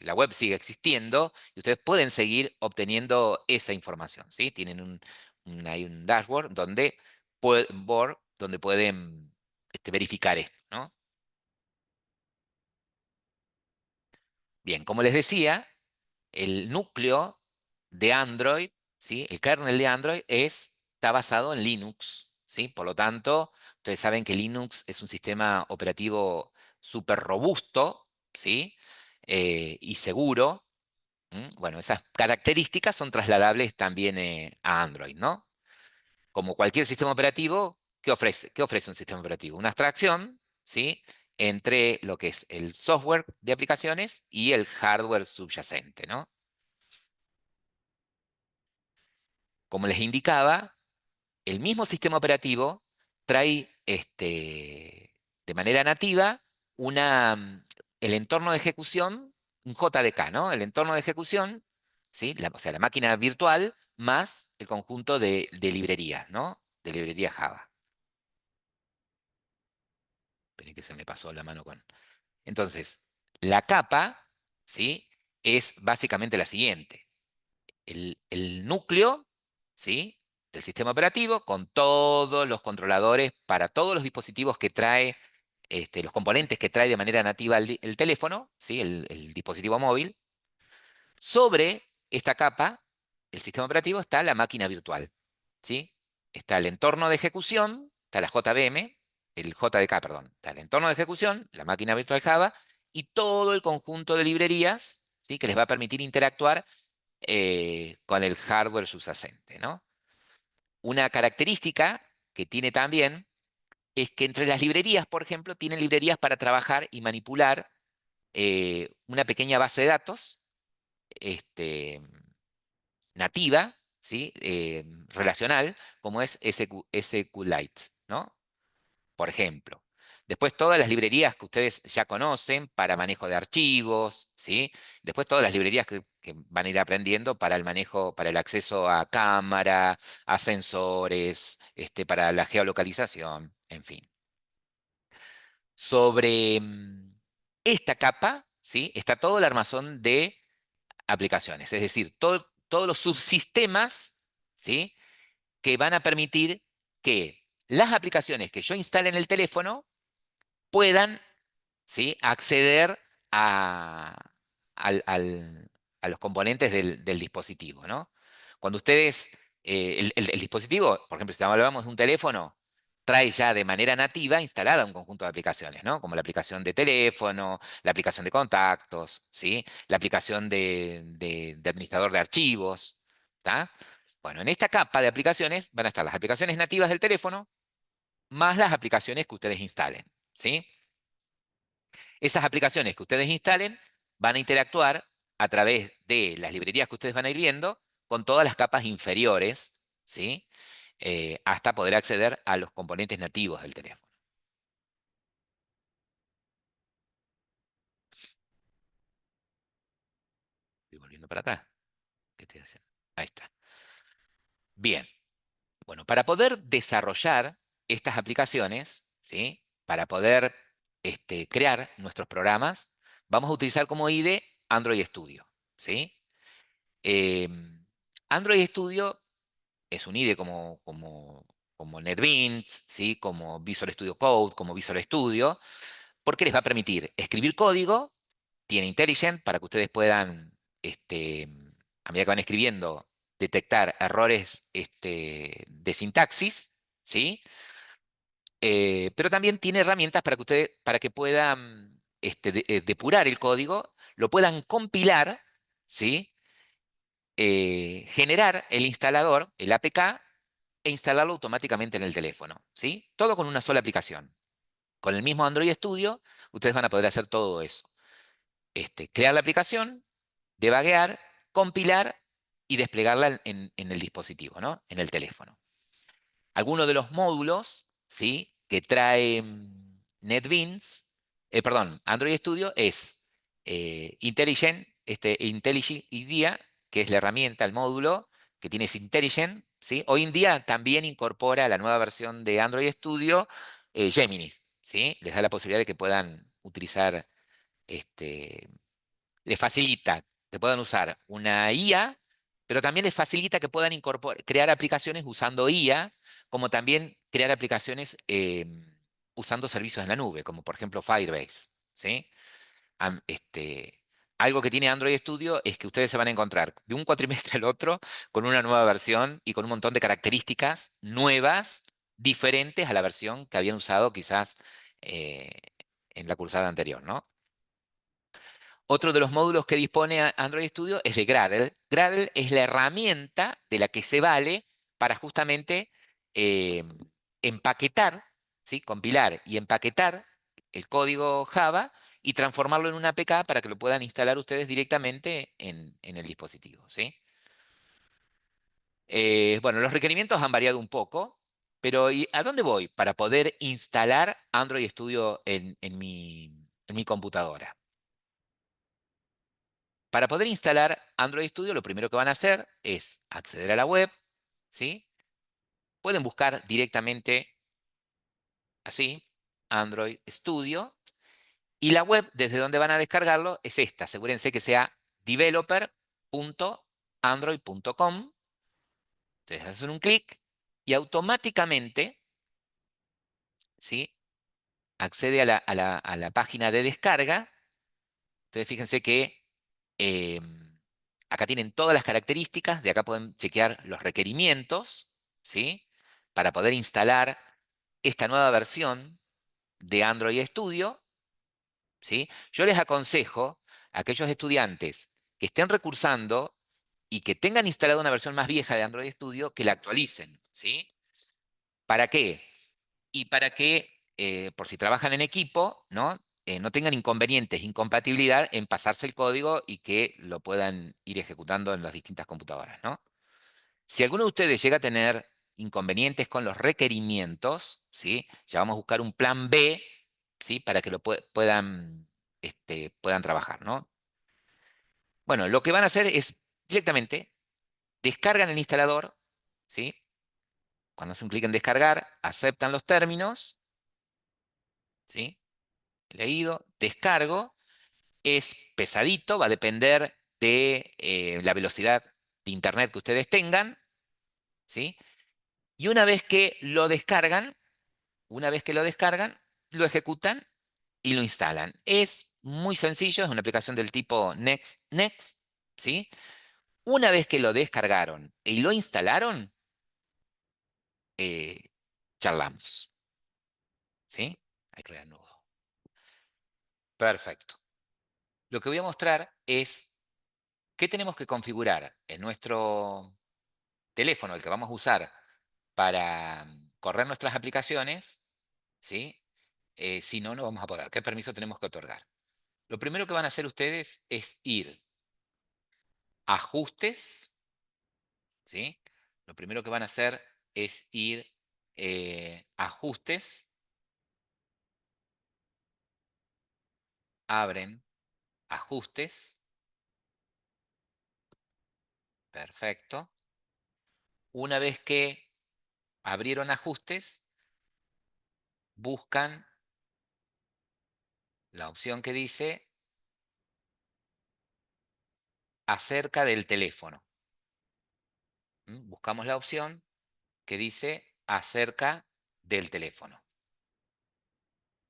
S1: la web sigue existiendo y ustedes pueden seguir obteniendo esa información, ¿sí? Tienen hay un dashboard donde pueden verificar esto, ¿no? Bien, como les decía, el núcleo de Android, ¿sí? El kernel de Android está basado en Linux, ¿sí? Por lo tanto, ustedes saben que Linux es un sistema operativo súper robusto, ¿sí? Y seguro. Bueno, esas características son trasladables también a Android, ¿no? Como cualquier sistema operativo, ¿qué ofrece? ¿Qué ofrece un sistema operativo? Una abstracción, ¿sí? Entre lo que es el software de aplicaciones y el hardware subyacente, ¿no? Como les indicaba, el mismo sistema operativo trae de manera nativa el entorno de ejecución, un JDK, ¿no? El entorno de ejecución, ¿sí? O sea, la máquina virtual más el conjunto de librerías, ¿no? De librería Java. Esperen que se me pasó la mano con... Entonces, la capa, ¿sí? Es básicamente la siguiente. El núcleo, ¿sí? Del sistema operativo con todos los controladores para todos los dispositivos que trae, los componentes que trae de manera nativa el teléfono, ¿sí? El dispositivo móvil. Sobre esta capa, el sistema operativo, está la máquina virtual, ¿sí? Está el entorno de ejecución, está la JVM, el JDK, perdón. Está el entorno de ejecución, la máquina virtual Java y todo el conjunto de librerías, ¿sí? Que les va a permitir interactuar con el hardware subyacente, ¿no? Una característica que tiene también es que entre las librerías, por ejemplo, tienen librerías para trabajar y manipular una pequeña base de datos nativa, ¿sí? Relacional, como es SQLite, ¿no? Por ejemplo. Después todas las librerías que ustedes ya conocen para manejo de archivos, ¿sí? Después todas las librerías que van a ir aprendiendo para el manejo, para el acceso a cámara, a sensores, para la geolocalización, en fin. Sobre esta capa, ¿sí? Está todo el armazón de aplicaciones, es decir, todos los subsistemas, ¿sí? Que van a permitir que las aplicaciones que yo instale en el teléfono puedan, ¿sí? Acceder a, a los componentes del dispositivo, ¿no? Cuando ustedes, el dispositivo, por ejemplo, si hablamos de un teléfono, trae ya de manera nativa instalada un conjunto de aplicaciones, ¿no? Como la aplicación de teléfono, la aplicación de contactos, ¿sí? La aplicación de administrador de archivos, ¿tá? Bueno, en esta capa de aplicaciones van a estar las aplicaciones nativas del teléfono más las aplicaciones que ustedes instalen, ¿sí? Esas aplicaciones que ustedes instalen van a interactuar a través de las librerías que ustedes van a ir viendo con todas las capas inferiores, ¿sí? Hasta poder acceder a los componentes nativos del teléfono. Estoy volviendo para atrás. ¿Qué estoy haciendo? Ahí está. Bien. Bueno, para poder desarrollar estas aplicaciones, ¿sí? Para poder crear nuestros programas, vamos a utilizar como IDE Android Studio, ¿sí? Android Studio es un IDE como NetBeans, ¿sí? Como Visual Studio Code, como Visual Studio, porque les va a permitir escribir código, tiene IntelliJ para que ustedes puedan, a medida que van escribiendo, detectar errores de sintaxis, ¿sí? Pero también tiene herramientas para que ustedes, para que puedan depurar el código, lo puedan compilar, ¿sí? Generar el instalador, el APK, e instalarlo automáticamente en el teléfono, ¿sí? Todo con una sola aplicación. Con el mismo Android Studio, ustedes van a poder hacer todo eso. Crear la aplicación, debuguear, compilar y desplegarla en el dispositivo, ¿no? En el teléfono. Algunos de los módulos, ¿sí? Que trae NetBeans, perdón, Android Studio es IntelliJ IDEA, que es la herramienta, el módulo que tiene IntelliJ, ¿sí? Hoy en día también incorpora la nueva versión de Android Studio, Gemini, ¿sí? Les da la posibilidad de que puedan utilizar, les facilita que puedan usar una IA, pero también les facilita que puedan crear aplicaciones usando IA, como también crear aplicaciones usando servicios en la nube, como por ejemplo Firebase, ¿sí? Am- este, Algo que tiene Android Studio es que ustedes se van a encontrar de un cuatrimestre al otro con una nueva versión y con un montón de características nuevas, diferentes a la versión que habían usado quizás eh, en la cursada anterior, ¿no? Otro de los módulos que dispone Android Studio es de Gradle. Gradle es la herramienta de la que se vale para justamente eh, empaquetar, ¿sí? Compilar y empaquetar el código Java y transformarlo en una APK para que lo puedan instalar ustedes directamente en el dispositivo, ¿sí? Bueno, los requerimientos han variado un poco, pero ¿y a dónde voy para poder instalar Android Studio en mi computadora? Para poder instalar Android Studio, lo primero que van a hacer es acceder a la web, ¿sí? Pueden buscar directamente así, Android Studio, y la web desde donde van a descargarlo es esta. Asegúrense que sea developer.android.com. Ustedes hacen un clic y automáticamente, ¿sí? Accede a la página de descarga. Entonces fíjense que eh, acá tienen todas las características, de acá pueden chequear los requerimientos, ¿sí? Para poder instalar esta nueva versión de Android Studio, ¿sí? Yo les aconsejo a aquellos estudiantes que estén recursando y que tengan instalada una versión más vieja de Android Studio, que la actualicen, ¿sí? ¿Para qué? Y para que, por si trabajan en equipo, ¿no? No tengan inconvenientes, incompatibilidad en pasarse el código y que lo puedan ir ejecutando en las distintas computadoras, ¿no? Si alguno de ustedes llega a tener inconvenientes con los requerimientos, ¿sí? Ya vamos a buscar un plan B, ¿sí? Para que lo puedan trabajar, ¿no? Bueno, lo que van a hacer es directamente descargan el instalador, ¿sí? Cuando hacen clic en descargar, aceptan los términos, ¿sí? Leído, descargo, es pesadito, va a depender de la velocidad de internet que ustedes tengan, ¿sí? Y una vez que lo descargan, lo ejecutan y lo instalan. Es muy sencillo, es una aplicación del tipo Next, Next, ¿sí? Una vez que lo descargaron y lo instalaron, eh, charlamos. ¿Sí? Ahí reanudo. Perfecto. Lo que voy a mostrar es qué tenemos que configurar en nuestro teléfono, el que vamos a usar para correr nuestras aplicaciones, ¿sí? Si no, no vamos a poder. ¿Qué permiso tenemos que otorgar? Lo primero que van a hacer ustedes es ir a ajustes, ¿sí? Lo primero que van a hacer es ir a ajustes, abren ajustes, perfecto. Una vez que abrieron ajustes, buscan la opción que dice acerca del teléfono. Buscamos la opción que dice acerca del teléfono.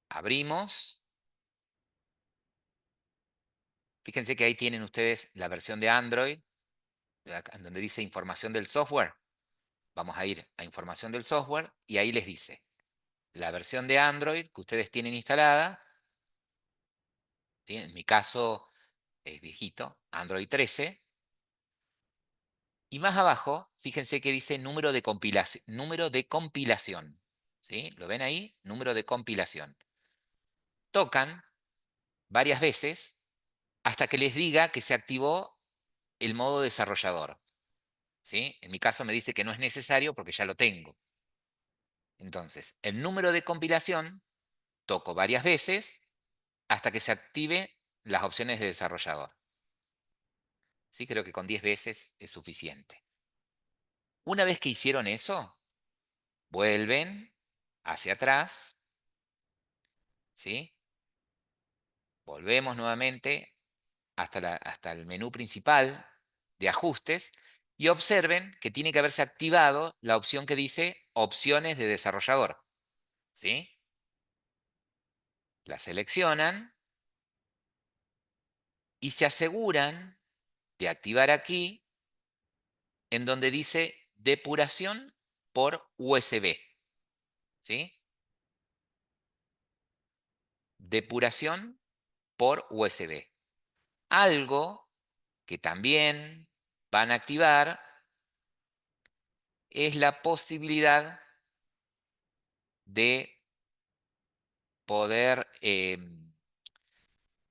S1: Abrimos. Fíjense que ahí tienen ustedes la versión de Android, acá donde dice información del software. Vamos a ir a información del software y ahí les dice la versión de Android que ustedes tienen instalada. ¿Sí? En mi caso es viejito, Android 13. Y más abajo, fíjense que dice número de compilación. Número de compilación. ¿Sí? ¿Lo ven ahí? Número de compilación. Tocan varias veces hasta que les diga que se activó el modo desarrollador. ¿Sí? En mi caso me dice que no es necesario porque ya lo tengo. Entonces, el número de compilación toco varias veces hasta que se active las opciones de desarrollador. ¿Sí? Creo que con 10 veces es suficiente. Una vez que hicieron eso, vuelven hacia atrás, ¿sí? Volvemos nuevamente hasta el menú principal de ajustes y observen que tiene que haberse activado la opción que dice opciones de desarrollador, ¿sí? La seleccionan y se aseguran de activar aquí en donde dice depuración por USB, ¿sí? Depuración por USB. Algo que también van a activar es la posibilidad de poder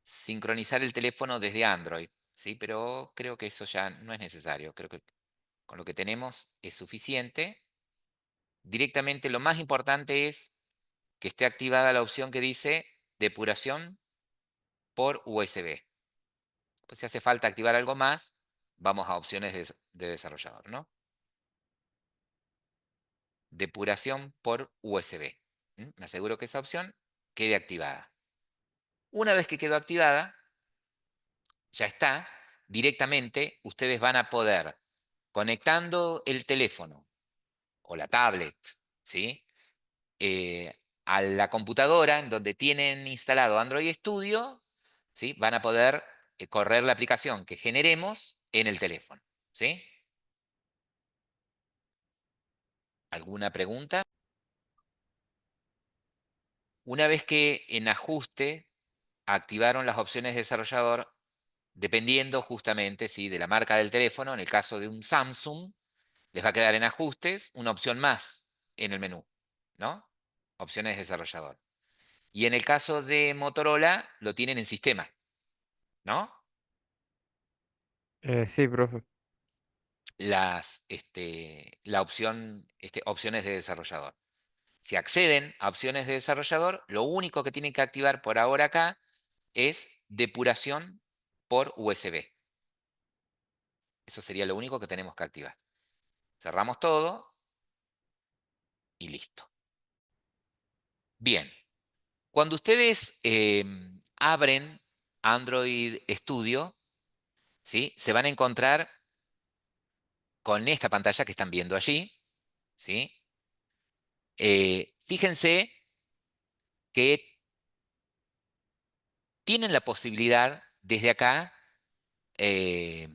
S1: sincronizar el teléfono desde Android, ¿sí? Pero creo que eso ya no es necesario. Creo que con lo que tenemos es suficiente. Directamente lo más importante es que esté activada la opción que dice depuración por USB. Pues si hace falta activar algo más, vamos a opciones de desarrollador, ¿no? Depuración por USB. Me aseguro que esa opción quede activada. Una vez que quedó activada, ya está, directamente ustedes van a poder, conectando el teléfono o la tablet, ¿sí? A la computadora en donde tienen instalado Android Studio, ¿sí? Van a poder correr la aplicación que generemos en el teléfono, ¿sí? ¿Alguna pregunta? Una vez que en ajuste activaron las opciones de desarrollador, dependiendo justamente, ¿sí? De la marca del teléfono, en el caso de un Samsung, les va a quedar en ajustes una opción más en el menú, ¿no? Opciones de desarrollador. Y en el caso de Motorola, lo tienen en sistema, ¿no?
S6: Sí, profe.
S1: La opción, opciones de desarrollador. Si acceden a opciones de desarrollador, lo único que tienen que activar por ahora acá es depuración por USB. Eso sería lo único que tenemos que activar. Cerramos todo y listo. Bien. Cuando ustedes abren Android Studio, ¿sí? Se van a encontrar con esta pantalla que están viendo allí, ¿sí? Fíjense que tienen la posibilidad desde acá eh,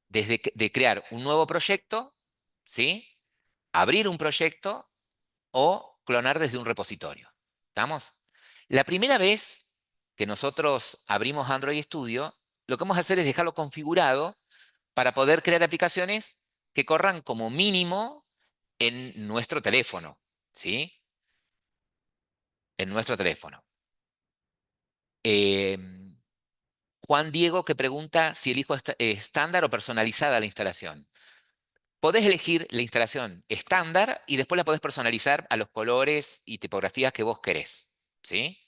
S1: de crear un nuevo proyecto, ¿sí? Abrir un proyecto o clonar desde un repositorio. ¿Estamos? La primera vez que nosotros abrimos Android Studio, lo que vamos a hacer es dejarlo configurado para poder crear aplicaciones que corran como mínimo en nuestro teléfono, ¿sí? En nuestro teléfono. Juan Diego que pregunta si elijo estándar o personalizada la instalación. Podés elegir la instalación estándar y después la podés personalizar a los colores y tipografías que vos querés, ¿sí?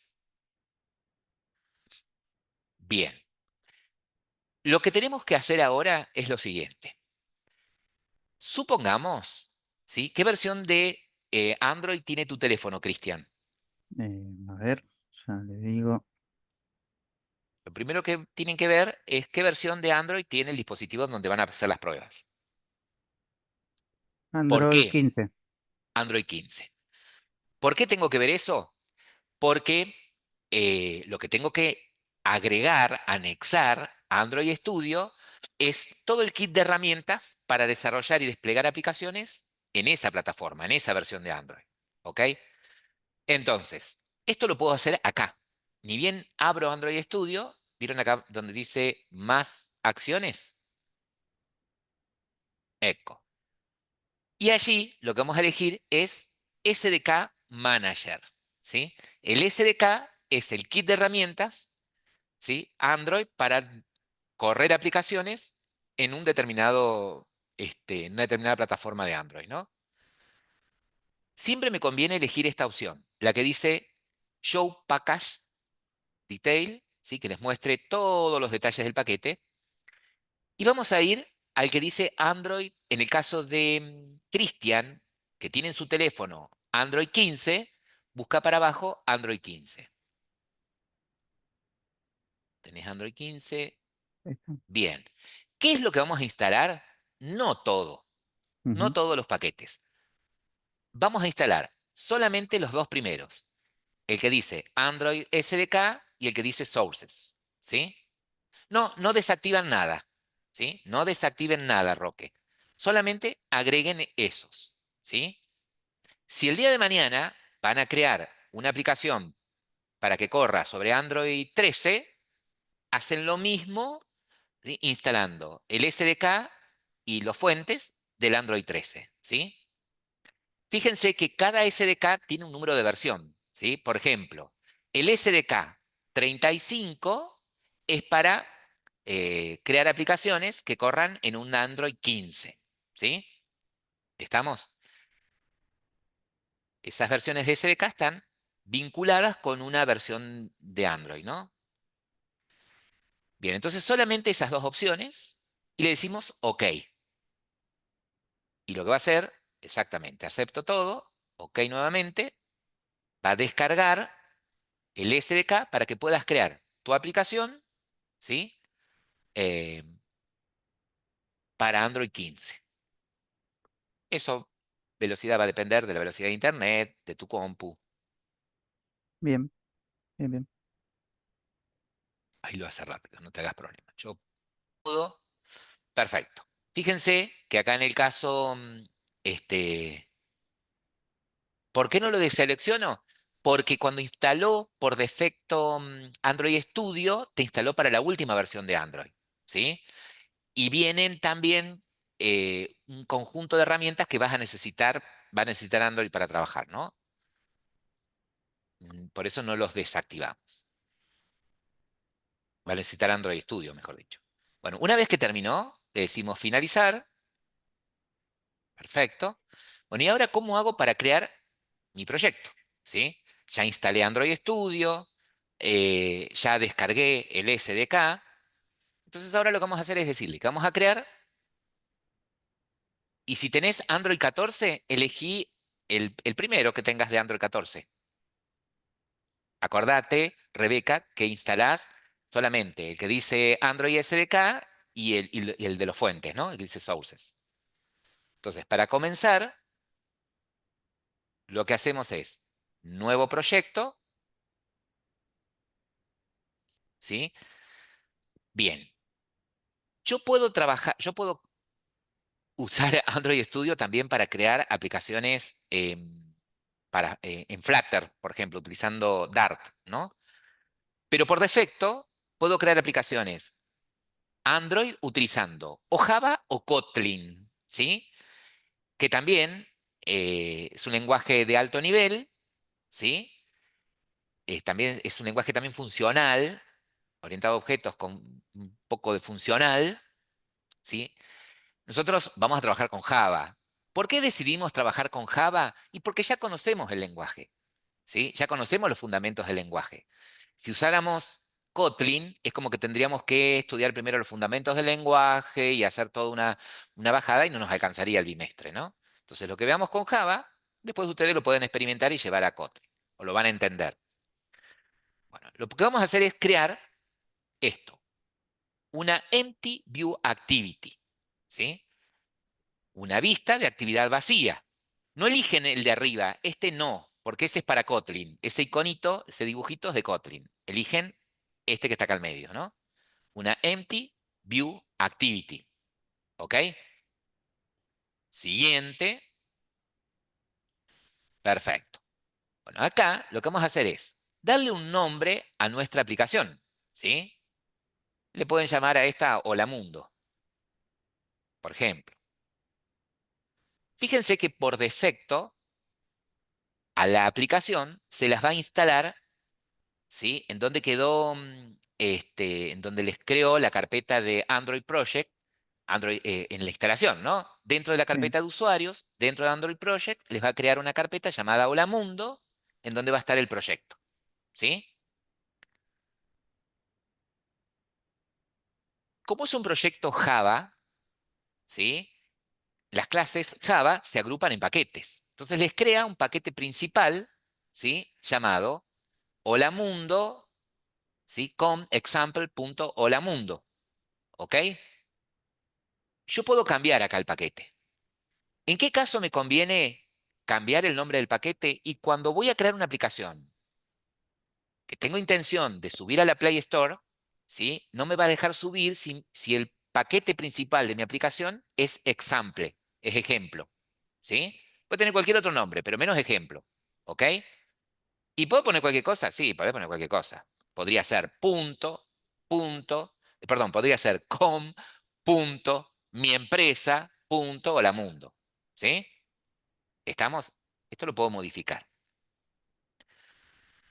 S1: Bien. Lo que tenemos que hacer ahora es lo siguiente. Supongamos, ¿sí? ¿Qué versión de Android tiene tu teléfono, Cristian?
S6: A ver, ya le digo.
S1: Lo primero que tienen que ver es qué versión de Android tiene el dispositivo donde van a hacer las pruebas. ¿Por
S6: Android
S1: qué
S6: 15.
S1: Android 15? ¿Por qué tengo que ver eso? Porque lo que tengo que agregar, anexar a Android Studio es todo el kit de herramientas para desarrollar y desplegar aplicaciones en esa plataforma, en esa versión de Android. ¿Ok? Entonces, esto lo puedo hacer acá. Ni bien abro Android Studio, ¿vieron acá donde dice más acciones? Eco. Y allí lo que vamos a elegir es SDK Manager, ¿sí? El SDK es el kit de herramientas, ¿sí? Android para correr aplicaciones en un determinado, en una determinada plataforma de Android, ¿no? Siempre me conviene elegir esta opción, la que dice Show Package Detail, ¿sí? Que les muestre todos los detalles del paquete. Y vamos a ir al que dice Android, en el caso de Cristian, que tiene en su teléfono Android 15, busca para abajo Android 15. ¿Tenés Android 15?
S6: Ahí está.
S1: Bien. ¿Qué es lo que vamos a instalar? No todo, no
S6: Ujú.
S1: todos los paquetes. Vamos a instalar solamente los dos primeros. El que dice Android SDK y el que dice Sources. ¿Sí? No desactivan nada. ¿Sí? No desactiven nada, Roque. Solamente agreguen esos. ¿Sí? Si el día de mañana van a crear una aplicación para que corra sobre Android 13, hacen lo mismo, ¿sí? Instalando el SDK y los fuentes del Android 13. ¿Sí? Fíjense que cada SDK tiene un número de versión, ¿sí? Por ejemplo, el SDK 35 es para crear aplicaciones que corran en un Android 15, ¿sí? ¿Estamos? Esas versiones de SDK están vinculadas con una versión de Android, ¿no? Bien, entonces solamente esas dos opciones y le decimos OK. Y lo que va a hacer, exactamente, acepto todo, OK nuevamente, va a descargar el SDK para que puedas crear tu aplicación, ¿sí? Eh, para Android 15. Eso, velocidad va a depender de la velocidad de Internet, de tu compu.
S6: Bien, bien, bien.
S1: Ahí lo hace rápido, no te hagas problema. Yo puedo. Perfecto. Fíjense que acá en el caso, ¿por qué no lo deselecciono? Porque cuando instaló por defecto Android Studio, te instaló para la última versión de Android, ¿sí? Y vienen también un conjunto de herramientas que va a necesitar Android para trabajar, ¿no? Por eso no los desactivamos. Va a necesitar Android Studio, mejor dicho. Bueno, una vez que terminó, le decimos finalizar. Perfecto. Bueno, ¿y ahora cómo hago para crear mi proyecto? ¿Sí? Ya instalé Android Studio, ya descargué el SDK. Entonces ahora lo que vamos a hacer es decirle que vamos a crear, y si tenés Android 14, elegí el primero que tengas de Android 14. Acordate, Rebeca, que instalás solamente el que dice Android SDK y el de los fuentes, ¿no? El que dice Sources. Entonces, para comenzar, lo que hacemos es nuevo proyecto, ¿sí? Bien. Yo puedo usar Android Studio también para crear aplicaciones en Flutter, por ejemplo, utilizando Dart, ¿no? Pero por defecto puedo crear aplicaciones Android utilizando o Java o Kotlin, ¿sí? Que también es un lenguaje de alto nivel, ¿sí? También es un lenguaje también funcional, orientado a objetos con un poco de funcional, ¿sí? Nosotros vamos a trabajar con Java. ¿Por qué decidimos trabajar con Java? Y porque ya conocemos el lenguaje, ¿sí? Ya conocemos los fundamentos del lenguaje. Si usáramos Kotlin, es como que tendríamos que estudiar primero los fundamentos del lenguaje y hacer toda una bajada y no nos alcanzaría el bimestre, ¿no? Entonces, lo que veamos con Java, después ustedes lo pueden experimentar y llevar a Kotlin, o lo van a entender. Bueno, lo que vamos a hacer es crear esto, una Empty View Activity, ¿sí? Una vista de actividad vacía. No eligen el de arriba, este no, porque ese es para Kotlin. Ese iconito, ese dibujito es de Kotlin. Eligen este que está acá al medio, ¿no? Una Empty View Activity. ¿Ok? Siguiente. Perfecto. Bueno, acá lo que vamos a hacer es darle un nombre a nuestra aplicación. ¿Sí? Le pueden llamar a esta Hola Mundo, por ejemplo. Fíjense que por defecto a la aplicación se las va a instalar, ¿sí? En donde quedó, en donde les creó la carpeta de Android Project, Android, en la instalación, ¿no? Dentro de la
S6: Sí.
S1: carpeta de usuarios, dentro de Android Project, les va a crear una carpeta llamada Hola Mundo, en donde va a estar el proyecto, ¿sí? Como es un proyecto Java, ¿sí? Las clases Java se agrupan en paquetes. Entonces les crea un paquete principal, ¿sí? Llamado Hola Mundo, ¿sí? Con example.holamundo. ¿Ok? Yo puedo cambiar acá el paquete. ¿En qué caso me conviene cambiar el nombre del paquete? Y cuando voy a crear una aplicación que tengo intención de subir a la Play Store, ¿sí? No me va a dejar subir si el paquete principal de mi aplicación es example, es ejemplo, ¿sí? Puede tener cualquier otro nombre, pero menos ejemplo, ¿ok? ¿Y puedo poner cualquier cosa? Sí, puedo poner cualquier cosa. Podría ser perdón, podría ser mi empresa, hola mundo, ¿sí? ¿Estamos? Esto lo puedo modificar.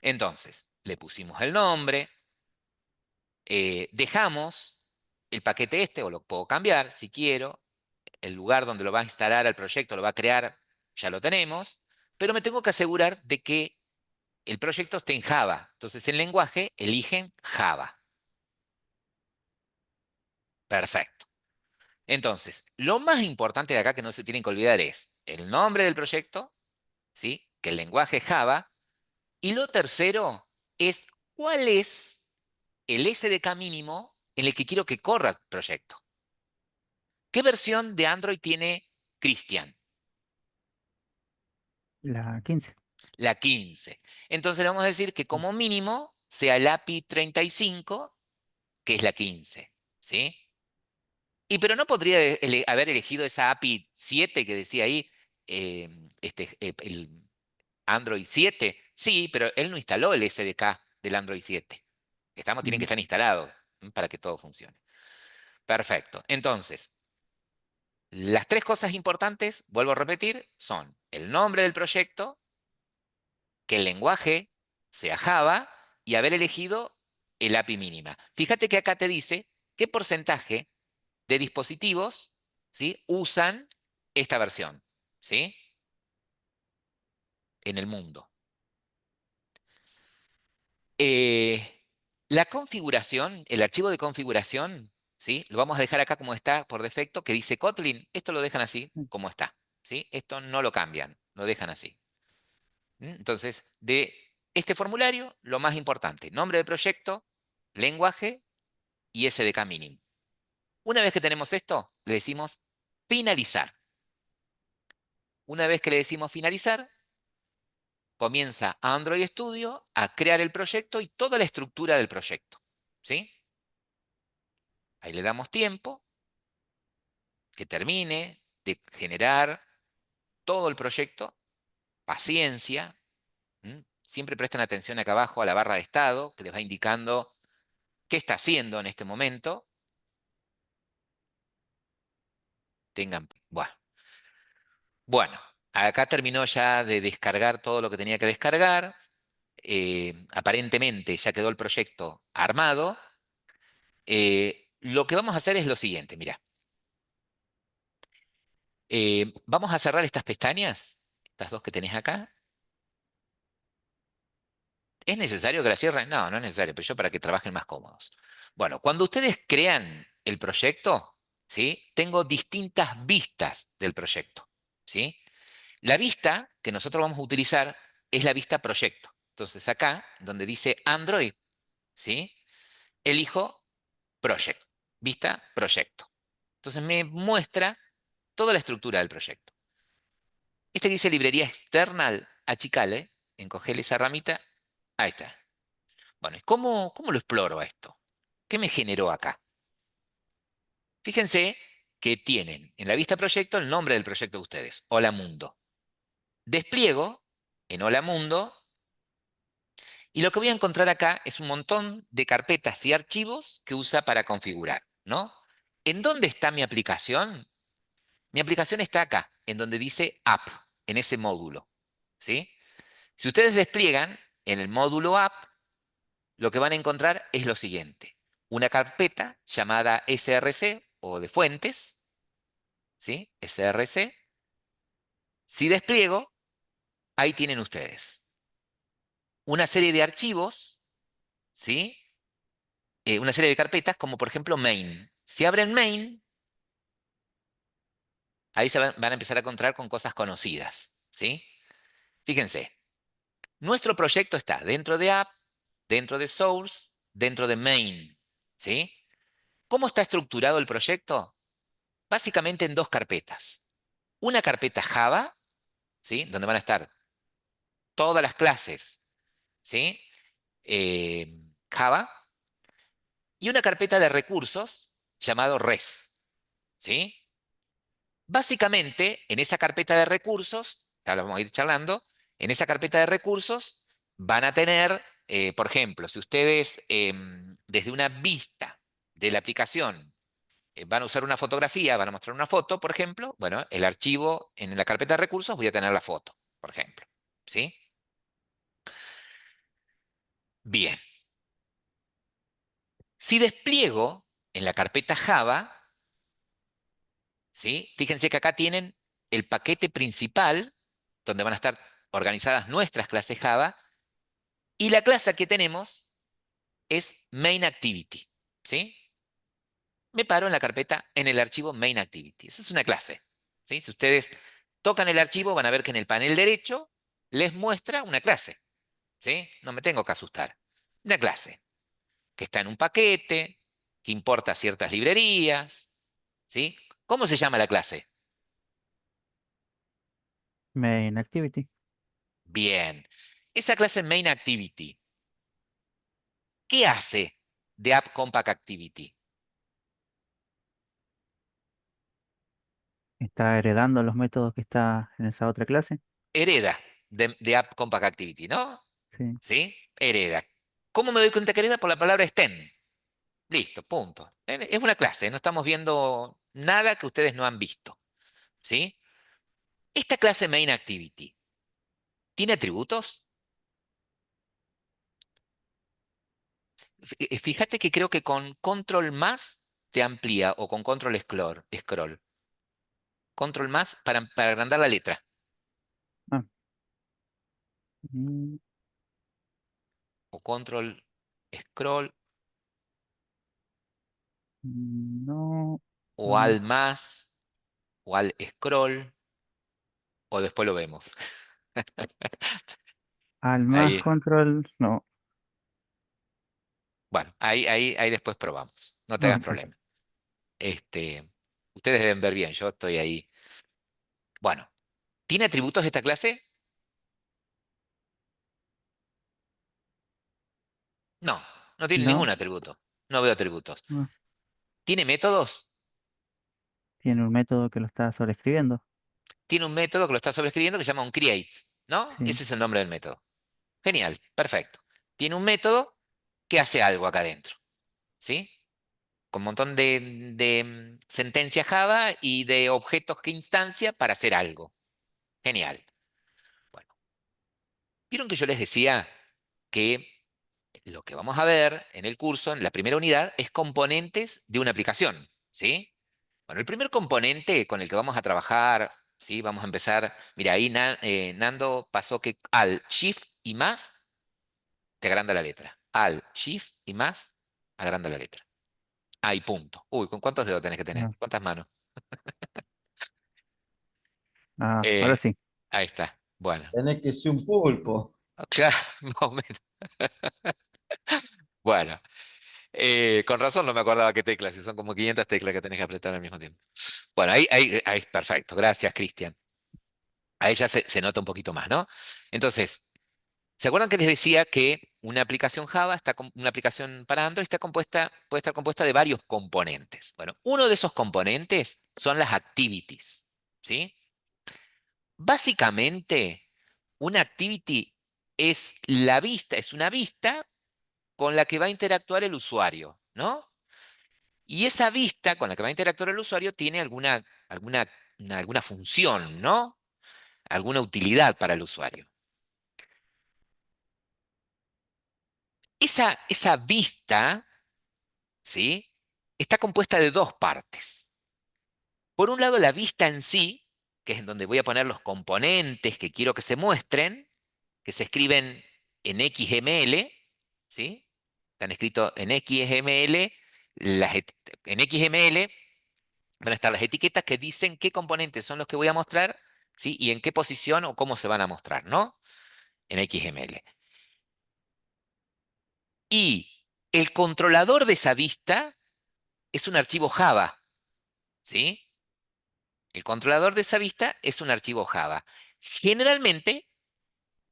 S1: Entonces, le pusimos el nombre, dejamos el paquete este, o lo puedo cambiar si quiero, el lugar donde lo va a instalar al proyecto, lo va a crear, ya lo tenemos, pero me tengo que asegurar de que el proyecto esté en Java. Entonces, en lenguaje, eligen Java. Perfecto. Entonces, lo más importante de acá que no se tienen que olvidar es el nombre del proyecto, ¿sí? Que el lenguaje es Java. Y lo tercero es cuál es el SDK mínimo en el que quiero que corra el proyecto. ¿Qué versión de Android tiene Cristian?
S6: La 15.
S1: La 15. Entonces le vamos a decir que como mínimo sea el API 35, que es la 15, ¿sí? Y pero no podría haber elegido esa API 7 que decía ahí, eh, el Android 7. Sí, pero él no instaló el SDK del Android 7. Tienen que
S6: Ujú.
S1: estar instalados para que todo funcione. Perfecto. Entonces, las tres cosas importantes, vuelvo a repetir, son el nombre del proyecto, que el lenguaje sea Java y haber elegido el API mínima. Fíjate que acá te dice qué porcentaje de dispositivos, ¿sí? Usan esta versión, ¿sí? En el mundo. La configuración, el archivo de configuración, ¿sí? Lo vamos a dejar acá como está por defecto, que dice Kotlin. Esto lo dejan así como está, ¿sí? Esto no lo cambian, lo dejan así. Entonces, de este formulario, lo más importante, nombre de proyecto, lenguaje y SDK mínimo. Una vez que tenemos esto, le decimos finalizar. Una vez que le decimos finalizar, comienza Android Studio a crear el proyecto y toda la estructura del proyecto, ¿sí? Ahí le damos tiempo que termine de generar todo el proyecto paciencia. Siempre presten atención acá abajo a la barra de estado, que les va indicando qué está haciendo en este momento. Bueno. Bueno, acá terminó ya de descargar todo lo que tenía que descargar. Aparentemente ya quedó el proyecto armado. Lo que vamos a hacer es lo siguiente, mira. Vamos a cerrar estas pestañas, estas dos que tenés acá. ¿Es necesario que las cierren? No, no es necesario, pero yo para que trabajen más cómodos. Bueno, cuando ustedes crean el proyecto, ¿sí? Tengo distintas vistas del proyecto, ¿sí? La vista que nosotros vamos a utilizar es la vista proyecto. Entonces acá, donde dice Android, ¿sí? Elijo Project, vista proyecto. Entonces me muestra toda la estructura del proyecto. Este que dice librería external, achicale, encogele esa ramita, ahí está. Bueno, ¿y cómo lo exploro a esto? ¿Qué me generó acá? Fíjense que tienen en la vista proyecto el nombre del proyecto de ustedes, Hola Mundo. Despliego en Hola Mundo y lo que voy a encontrar acá es un montón de carpetas y archivos que usa para configurar, ¿no? ¿En dónde está mi aplicación? Mi aplicación está acá, en donde dice App, en ese módulo, ¿sí? Si ustedes despliegan en el módulo App, lo que van a encontrar es lo siguiente. Una carpeta llamada src o de fuentes, ¿sí? src. Si despliego, ahí tienen ustedes una serie de archivos, ¿sí? Una serie de carpetas como por ejemplo main. Si abren main, ahí se van a empezar a encontrar con cosas conocidas, ¿sí? Fíjense, nuestro proyecto está dentro de app, dentro de source, dentro de main, ¿sí? ¿Cómo está estructurado el proyecto? Básicamente en dos carpetas. Una carpeta Java, ¿sí? Donde van a estar todas las clases, ¿sí? Java, y una carpeta de recursos llamado res, ¿sí? Básicamente, en esa carpeta de recursos, ahora vamos a ir charlando, en esa carpeta de recursos van a tener, por ejemplo, si ustedes desde una vista de la aplicación van a usar una fotografía, van a mostrar una foto, por ejemplo, bueno, el archivo en la carpeta de recursos voy a tener la foto, por ejemplo, ¿sí? Bien. Si despliego en la carpeta Java, ¿sí? Fíjense que acá tienen el paquete principal, donde van a estar organizadas nuestras clases Java, y la clase que tenemos es main activity, ¿sí? Me paro en la carpeta, en el archivo main activity. Esa es una clase, ¿sí? Si ustedes tocan el archivo, van a ver que en el panel derecho les muestra una clase, ¿sí? No me tengo que asustar. Una clase que está en un paquete, que importa ciertas librerías, ¿sí? ¿Cómo se llama la clase?
S6: Main activity.
S1: Bien. Esa clase main activity, ¿qué hace de App Compact Activity?
S6: Está heredando los métodos que está en esa otra clase.
S1: Hereda de App Compact Activity, ¿no?
S6: Sí.
S1: ¿Sí? Hereda. ¿Cómo me doy cuenta que hereda? Por la palabra extend. Listo, punto. Es una clase, no estamos viendo nada que ustedes no han visto, ¿sí? Esta clase main activity, ¿tiene atributos? Fíjate que creo que con control más te amplía o con control scroll. Control más para agrandar la letra.
S6: Ah, mm,
S1: O control scroll
S6: no.
S1: o
S6: mm,
S1: al más o al scroll o después lo vemos.
S6: Al más
S1: Ahí,
S6: control. No.
S1: bueno, ahí después probamos. No te hagas
S6: Ok.
S1: problema. Ustedes deben ver bien, yo estoy ahí. Bueno, ¿tiene atributos esta clase? No, no tiene
S6: No.
S1: ningún atributo. No veo atributos.
S6: No.
S1: ¿Tiene métodos?
S6: Tiene un método que lo está sobreescribiendo.
S1: Tiene un método que lo está sobreescribiendo que se llama un create. ¿no?
S6: Sí.
S1: Ese es el nombre del método. Genial, perfecto. Tiene un método que hace algo acá adentro, ¿sí? Con un montón de sentencias Java y de objetos que instancia para hacer algo. Genial. Bueno, vieron que yo les decía que lo que vamos a ver en el curso, en la primera unidad, es componentes de una aplicación, ¿sí? Bueno, el primer componente con el que vamos a trabajar, ¿sí? Vamos a empezar, mira, ahí Nando pasó que al Shift y más te agranda la letra. Al Shift y más agranda la letra. Ahí, punto. Uy, ¿con cuántos dedos tenés que tener?
S6: Ah,
S1: ¿Cuántas manos?
S6: ahora
S1: Eh,
S6: sí.
S1: ahí está. Bueno,
S7: Tenés que ser un pulpo.
S1: claro, más o menos. Bueno, con razón no me acordaba qué teclas, y son como 500 teclas que tenés que apretar al mismo tiempo. Bueno, ahí es perfecto. Gracias, Cristian. Ahí ya se nota un poquito más, ¿no? Entonces, ¿se acuerdan que les decía que una aplicación Java, una aplicación para Android puede estar compuesta de varios componentes? Bueno, uno de esos componentes son las activities, ¿sí? Básicamente, una activity es la vista, es una vista con la que va a interactuar el usuario, ¿no? Y esa vista con la que va a interactuar el usuario tiene alguna función, ¿no? Alguna utilidad para el usuario. Esa vista, ¿sí? Está compuesta de dos partes. Por un lado, la vista en sí, que es en donde voy a poner los componentes que quiero que se muestren, que se escriben en XML, ¿sí? Están escritos en XML. En XML van a estar las etiquetas que dicen qué componentes son los que voy a mostrar, ¿sí? Y en qué posición o cómo se van a mostrar, ¿no? En XML. Y el controlador de esa vista es un archivo Java, ¿sí? El controlador de esa vista es un archivo Java. Generalmente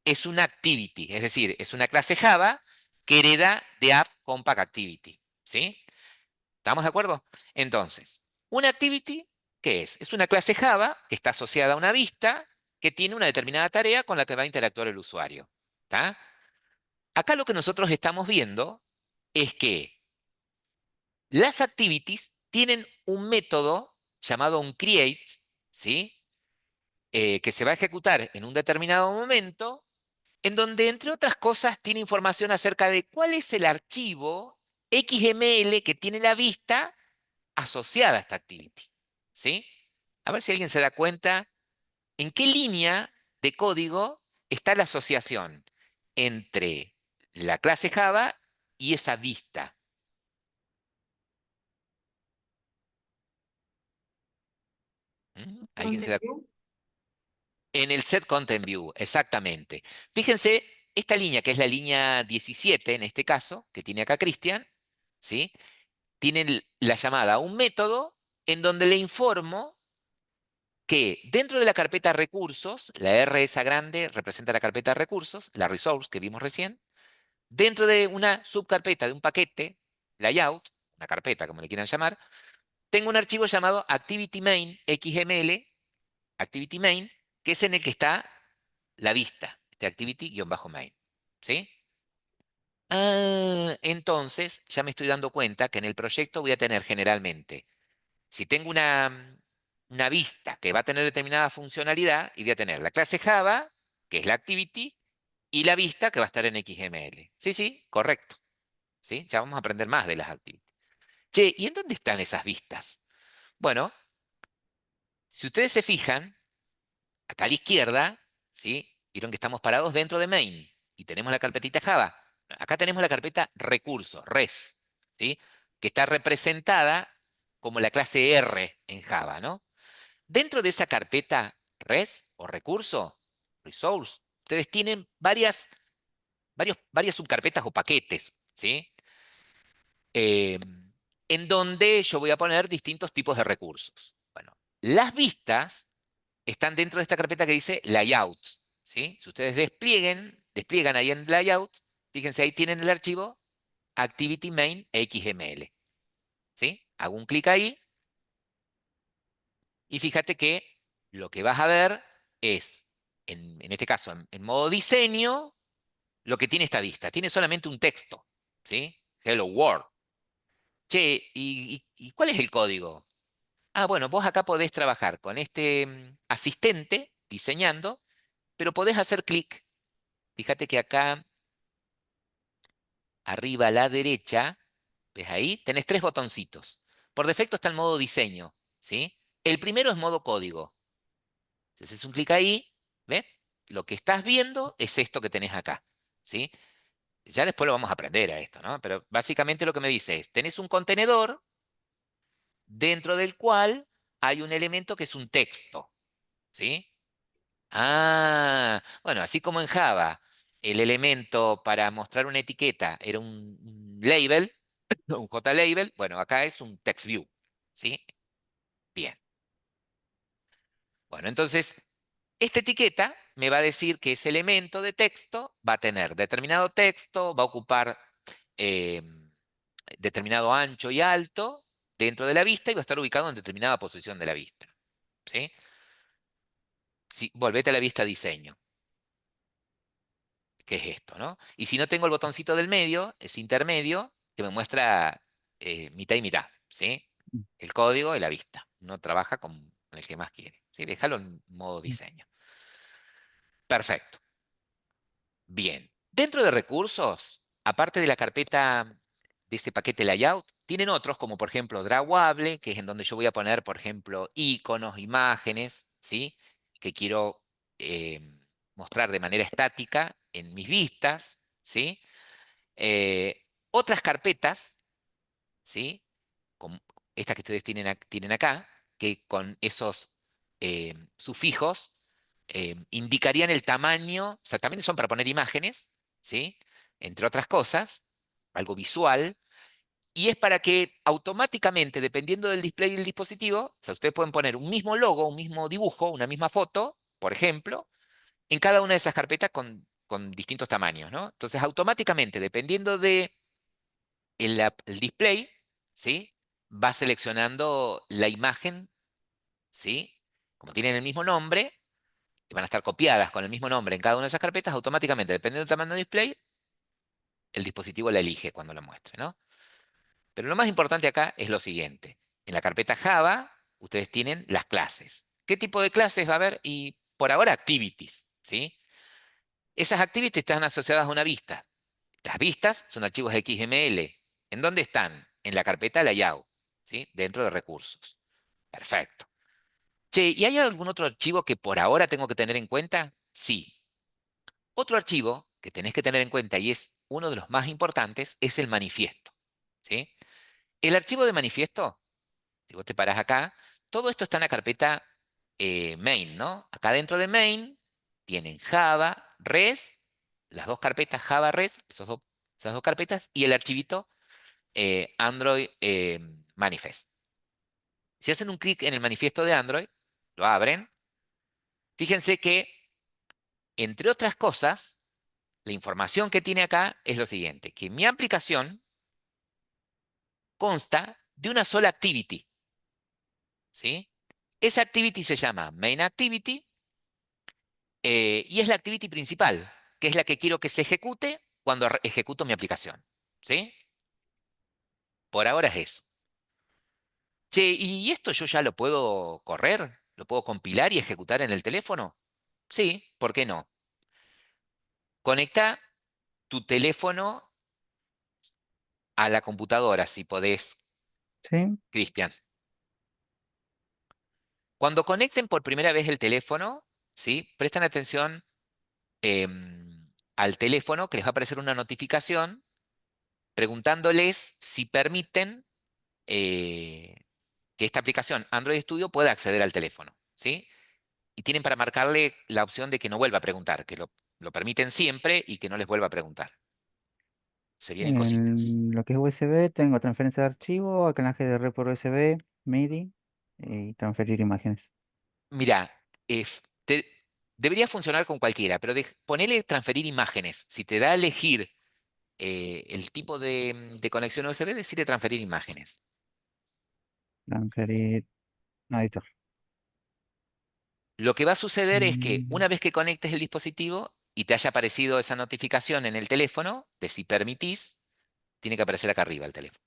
S1: es una activity, es decir, es una clase Java que hereda de App Compact Activity, ¿sí? ¿Estamos de acuerdo? Entonces, una activity, ¿qué es? Es una clase Java que está asociada a una vista que tiene una determinada tarea con la que va a interactuar el usuario. ¿Está? Acá lo que nosotros estamos viendo es que las activities tienen un método llamado un create, ¿sí? Que se va a ejecutar en un determinado momento, en donde, entre otras cosas, tiene información acerca de cuál es el archivo XML que tiene la vista asociada a esta activity. ¿Sí? A ver si alguien se da cuenta en qué línea de código está la asociación entre la clase Java y esa vista. ¿Alguien se da cuenta? En el set content view, exactamente. Fíjense, esta línea, que es la línea 17 en este caso, que tiene acá Cristian, ¿sí? Tiene la llamada a un método en donde le informo que dentro de la carpeta recursos, la R esa grande representa la carpeta recursos, la resource que vimos recién, dentro de una subcarpeta de un paquete, layout, una carpeta como le quieran llamar, tengo un archivo llamado activity main XML, activity main, que es en el que está la vista, este activity-main. ¿Sí? Entonces ya me estoy dando cuenta que en el proyecto voy a tener generalmente, si tengo una vista que va a tener determinada funcionalidad, y voy a tener la clase Java, que es la activity, y la vista que va a estar en XML. Sí, sí, correcto. ¿Sí? Ya vamos a aprender más de las activities. Che, ¿y en dónde están esas vistas? Bueno, si ustedes se fijan, acá a la izquierda, ¿sí? Vieron que estamos parados dentro de main y tenemos la carpetita Java. Acá tenemos la carpeta recursos, res, ¿sí? Que está representada como la clase R en Java, ¿no? Dentro de esa carpeta res o recurso, resource, ustedes tienen varias subcarpetas o paquetes, ¿sí? Eh, en donde yo voy a poner distintos tipos de recursos. Bueno, las vistas están dentro de esta carpeta que dice layouts, ¿sí? Si ustedes despliegan ahí en layout, fíjense, ahí tienen el archivo activity main XML, ¿sí? Hago un clic ahí y fíjate que lo que vas a ver es en este caso, en modo diseño, lo que tiene esta vista. Tiene solamente un texto, ¿sí? Hello World. Che, ¿y cuál es el código? Ah, bueno, vos acá podés trabajar con este asistente diseñando, pero podés hacer clic. Fíjate que acá, arriba a la derecha, ¿ves ahí? Tenés tres botoncitos. Por defecto está el modo diseño, ¿sí? El primero es modo código. Si haces un clic ahí, ¿ves? Lo que estás viendo es esto que tenés acá, ¿sí? Ya después lo vamos a aprender a esto, ¿no? Pero básicamente lo que me dice es, tenés un contenedor dentro del cual hay un elemento que es un texto, ¿sí? Ah, bueno, así como en Java, el elemento para mostrar una etiqueta era un label, un JLabel, bueno, acá es un text view, ¿sí? Bien. Bueno, entonces, esta etiqueta me va a decir que ese elemento de texto va a tener determinado texto, va a ocupar eh, determinado ancho y alto dentro de la vista y va a estar ubicado en determinada posición de la vista, ¿sí? Si, volvete a la vista diseño. ¿Qué es esto, no? Y si no tengo el botoncito del medio, es intermedio, que me muestra mitad y mitad, ¿sí? El código y la vista. No trabaja con el que más quiere, ¿sí? Déjalo en modo diseño. Perfecto. Bien. Dentro de recursos, aparte de la carpeta de este paquete layout, tienen otros como por ejemplo Drawable, que es en donde yo voy a poner, por ejemplo, iconos, imágenes, ¿sí? Que quiero eh, mostrar de manera estática en mis vistas, ¿sí? Otras carpetas, ¿sí? Como estas que ustedes tienen acá, que con esos sufijos indicarían el tamaño, o sea, también son para poner imágenes, ¿sí? Entre otras cosas, algo visual, y es para que automáticamente, dependiendo del display del dispositivo, o sea, ustedes pueden poner un mismo logo, un mismo dibujo, una misma foto, por ejemplo, en cada una de esas carpetas con distintos tamaños, ¿no? Entonces, automáticamente, dependiendo de el display, ¿sí? Va seleccionando la imagen, ¿sí? Como tienen el mismo nombre, y van a estar copiadas con el mismo nombre en cada una de esas carpetas, automáticamente, dependiendo del tamaño del display, el dispositivo la elige cuando la muestre, ¿no? Pero lo más importante acá es lo siguiente. En la carpeta Java, ustedes tienen las clases. ¿Qué tipo de clases va a haber? Y por ahora, activities, ¿sí? Esas activities están asociadas a una vista. Las vistas son archivos XML. ¿En dónde están? En la carpeta layout, ¿sí? Dentro de recursos. Perfecto. Che, ¿y hay algún otro archivo que por ahora tengo que tener en cuenta? Sí. Otro archivo que tenés que tener en cuenta y es uno de los más importantes es el manifiesto, ¿sí? El archivo de manifiesto, si vos te parás acá, todo esto está en la carpeta main, ¿no? Acá dentro de main tienen Java, res, las dos carpetas Java, res, esas dos carpetas, y el archivito Android Manifest. Si hacen un clic en el manifiesto de Android, lo abren, fíjense que, entre otras cosas, la información que tiene acá es lo siguiente, que mi aplicación consta de una sola activity, ¿sí? Esa activity se llama Main Activity y es la activity principal, que es la que quiero que se ejecute cuando ejecuto mi aplicación, ¿sí? Por ahora es eso. Che, ¿y esto yo ya lo puedo correr? ¿Lo puedo compilar y ejecutar en el teléfono? Sí, ¿por qué no? Conecta tu teléfono a la computadora, si podés,
S6: Sí.
S1: Cristian. Cuando conecten por primera vez el teléfono, ¿sí? Prestan atención al teléfono, que les va a aparecer una notificación preguntándoles si permiten que esta aplicación Android Studio pueda acceder al teléfono, ¿sí? Y tienen para marcarle la opción de que no vuelva a preguntar, que lo permiten siempre y que no les vuelva a preguntar. Se vienen cositas.
S6: En lo que es USB, tengo transferencia de archivo, anclaje de red por USB, MIDI y transferir imágenes.
S1: Mira, debería funcionar con cualquiera, pero ponele transferir imágenes. Si te da a elegir el tipo de conexión USB, decide transferir imágenes.
S6: Transferir. No, ahí está.
S1: Lo que va a suceder es que
S6: Mm,
S1: una vez que conectes el dispositivo y te haya aparecido esa notificación en el teléfono de si permitís, tiene que aparecer acá arriba el teléfono.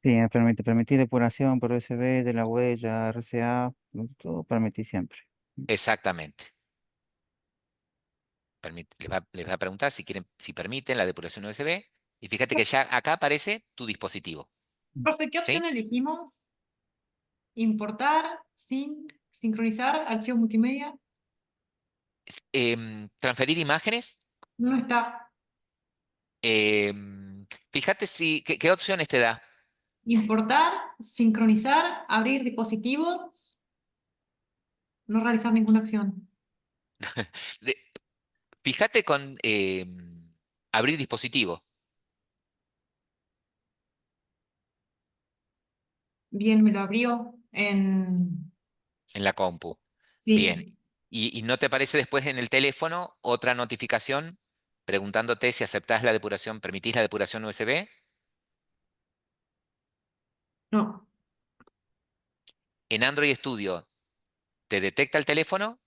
S6: Sí, permitir depuración por USB de la huella, RCA, todo permití siempre.
S1: Exactamente. Les va a preguntar si quieren, si permiten la depuración USB. Y fíjate que ya acá aparece tu dispositivo.
S7: Profe, ¿qué opción
S1: ¿Sí?
S7: elegimos? Importar, sincronizar, archivos multimedia.
S1: Transferir imágenes.
S7: No está.
S1: Fíjate si, ¿qué opciones te da?
S7: Importar, sincronizar, abrir dispositivos, no realizar ninguna acción.
S1: De- Fíjate con abrir dispositivo
S7: Bien, me lo abrió en...
S1: en la compu. Bien.
S7: Sí,
S1: ¿Y no te aparece después en el teléfono otra notificación preguntándote si aceptás la depuración, permitís la depuración USB?
S7: no.
S1: En Android Studio, ¿te detecta el teléfono?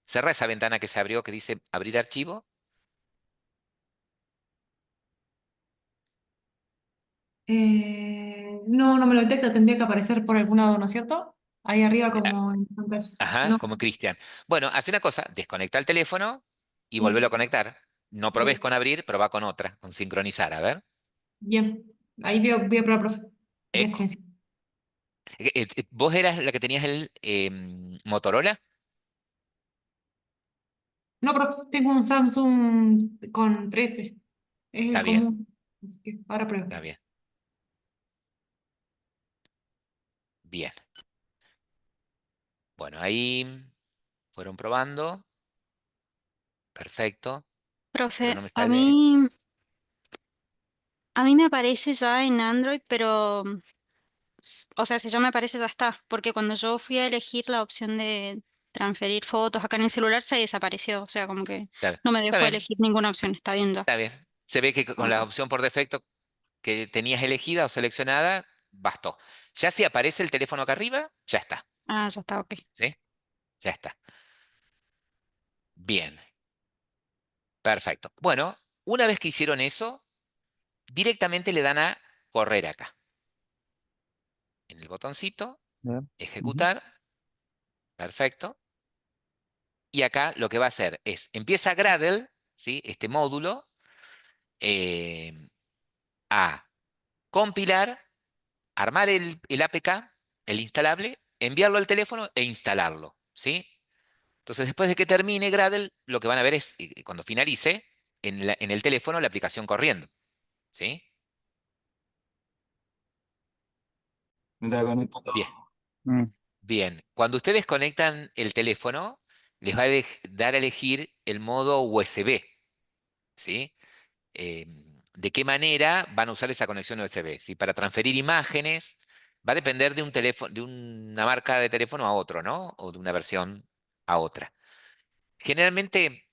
S1: Cerra esa ventana que se abrió que dice abrir archivo.
S7: No, no me lo detecta, tendría que aparecer por algún lado, ¿no es cierto? Ahí arriba como en fanpage.
S1: Ajá,
S7: No,
S1: como Cristian. Bueno, hace una cosa, desconecta el teléfono y volvelo a
S7: sí,
S1: conectar. No probés
S7: ok,
S1: con abrir, probá con otra, con sincronizar, a ver.
S7: bien. Ahí voy a probar, profe. Voy a
S1: Eco.
S7: silenciar.
S1: ¿Vos eras la que tenías el Motorola?
S7: No, profe, tengo un Samsung con 13. Es el
S1: Está bien,
S7: común. Así que ahora pruebo.
S1: está bien, bien. Bueno, ahí fueron probando. Perfecto, pero
S8: Profe,
S1: no me sale.
S8: a mí me aparece ya en Android, pero, o sea, si ya me aparece ya está, porque cuando yo fui a elegir la opción de transferir fotos acá en el celular se desapareció, o sea, como que
S1: Está,
S8: no me
S1: está
S8: dejó
S1: bien,
S8: elegir ninguna opción, está bien ya.
S1: está bien. Se ve que con la
S8: Ok.
S1: opción por defecto que tenías elegida o seleccionada, bastó. Ya si aparece el teléfono acá arriba, ya está.
S8: Ah, ya está, ok.
S1: ¿Sí? Ya está. Bien, perfecto. Bueno, una vez que hicieron eso, directamente le dan a correr acá. En el botoncito,
S6: ¿Ya? Ujú.
S1: ejecutar, perfecto. Y acá lo que va a hacer es, empieza Gradle, ¿sí? Este módulo, eh, a compilar, armar el APK, el instalable, enviarlo al teléfono e instalarlo, ¿sí? Entonces, después de que termine Gradle, lo que van a ver es, cuando finalice, en el teléfono la aplicación corriendo, ¿sí? Bien,
S6: Mm,
S1: bien. Cuando ustedes conectan el teléfono, les va a dar a elegir el modo USB, ¿sí? eh, de qué manera van a usar esa conexión USB. Si para transferir imágenes, va a depender de un teléfono, de una marca de teléfono a otro, ¿no? O de una versión a otra. Generalmente,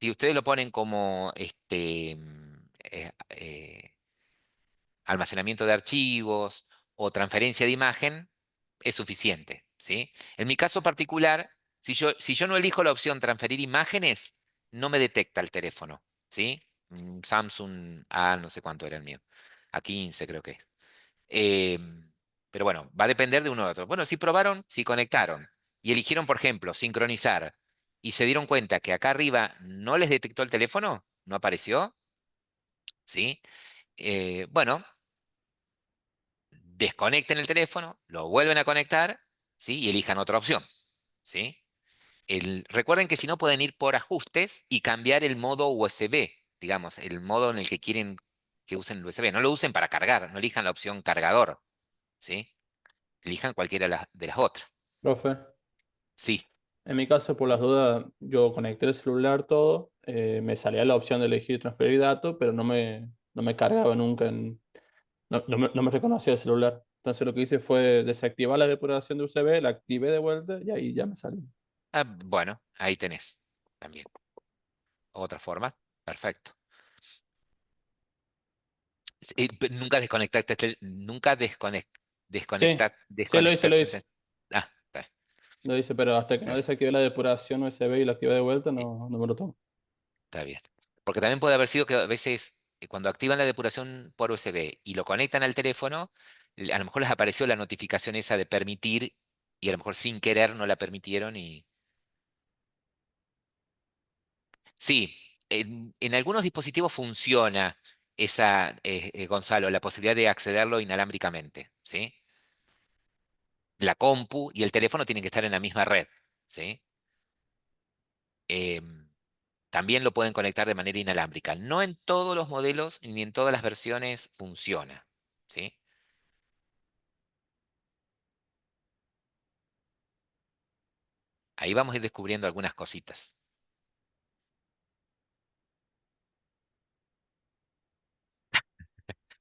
S1: si ustedes lo ponen como almacenamiento de archivos o transferencia de imagen, es suficiente, ¿sí? En mi caso particular, si yo no elijo la opción transferir imágenes, no me detecta el teléfono, ¿sí? Samsung A, no sé cuánto era el mío, A15 creo que es. Pero bueno, va a depender de uno u otro. Bueno, si probaron, si conectaron y eligieron, por ejemplo, sincronizar y se dieron cuenta que acá arriba no les detectó el teléfono, no apareció, ¿sí? Bueno, desconecten el teléfono, lo vuelven a conectar, ¿sí? Y elijan otra opción, ¿sí? Recuerden que si no pueden ir por ajustes y cambiar el modo USB, digamos, el modo en el que quieren que usen el USB. No lo usen para cargar, no elijan la opción cargador, ¿sí? Elijan cualquiera de las otras.
S3: Profe,
S1: Sí.
S3: en mi caso, por las dudas, yo conecté el celular todo, me salía la opción de elegir transferir datos, pero no me cargaba nunca no me reconocía el celular. Entonces lo que hice fue desactivar la depuración de USB, la activé de vuelta y ahí ya me salió.
S1: Ah, bueno, ahí tenés también. Otra forma. Perfecto. Nunca desconectaste, nunca
S3: Sí, sí lo hice, lo hice.
S1: Ah, está bien.
S3: No dice, pero hasta que no desactive la depuración USB y la active de vuelta, no me lo tomo.
S1: Está bien. Porque también puede haber sido que a veces cuando activan la depuración por USB y lo conectan al teléfono, a lo mejor les apareció la notificación esa de permitir y a lo mejor sin querer no la permitieron y... Sí, en algunos dispositivos funciona esa, Gonzalo, la posibilidad de accederlo inalámbricamente, ¿sí? La compu y el teléfono tienen que estar en la misma red, ¿sí? Em, También lo pueden conectar de manera inalámbrica. No en todos los modelos ni en todas las versiones funciona, ¿sí? Ahí vamos a ir descubriendo algunas cositas.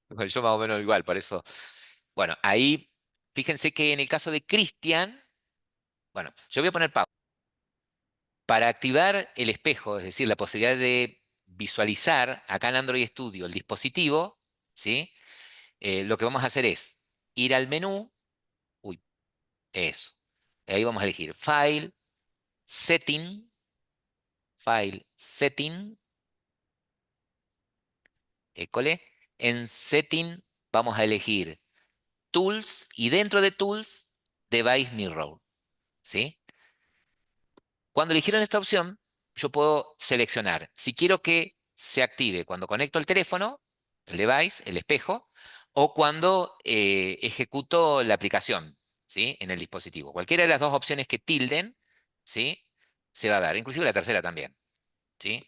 S1: Bueno, yo más o menos igual, por eso. Bueno, ahí, fíjense que en el caso de Cristian, bueno, yo voy a poner pausa. Para activar el espejo, es decir, la posibilidad de visualizar acá en Android Studio el dispositivo, ¿sí? Lo que vamos a hacer es ir al menú, uy, eso. Ahí vamos a elegir Setting, File, Setting, école. En Setting vamos a elegir Tools y dentro de Tools, Device Mirror, ¿sí? Cuando eligieron esta opción, yo puedo seleccionar si quiero que se active cuando conecto el teléfono, el device, el espejo, o cuando ejecuto la aplicación, ¿sí? En el dispositivo. Cualquiera de las dos opciones que tilden, ¿sí? Se va a dar, inclusive la tercera también, ¿sí?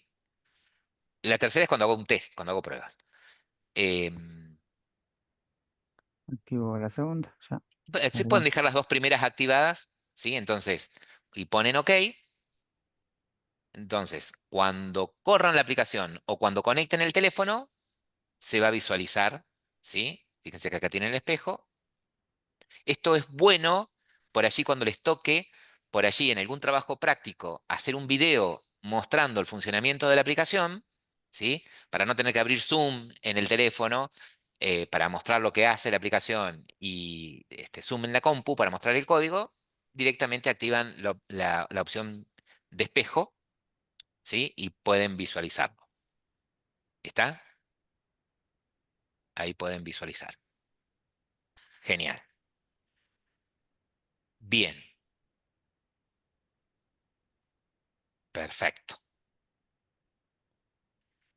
S1: La tercera es cuando hago un test, cuando hago pruebas. Em,
S6: Activo la segunda, ya.
S1: Se pueden
S6: Adelante.
S1: dejar las dos primeras activadas, ¿sí? Entonces, y ponen OK. Entonces, cuando corran la aplicación o cuando conecten el teléfono, se va a visualizar, ¿sí? Fíjense que acá tienen el espejo. Esto es bueno por allí cuando les toque, por allí en algún trabajo práctico, hacer un video mostrando el funcionamiento de la aplicación, ¿sí? Para no tener que abrir Zoom en el teléfono, para mostrar lo que hace la aplicación y Zoom en la compu para mostrar el código, directamente activan la opción de espejo, ¿sí? Y pueden visualizarlo. ¿Está? Ahí pueden visualizar. Genial. Bien. Perfecto.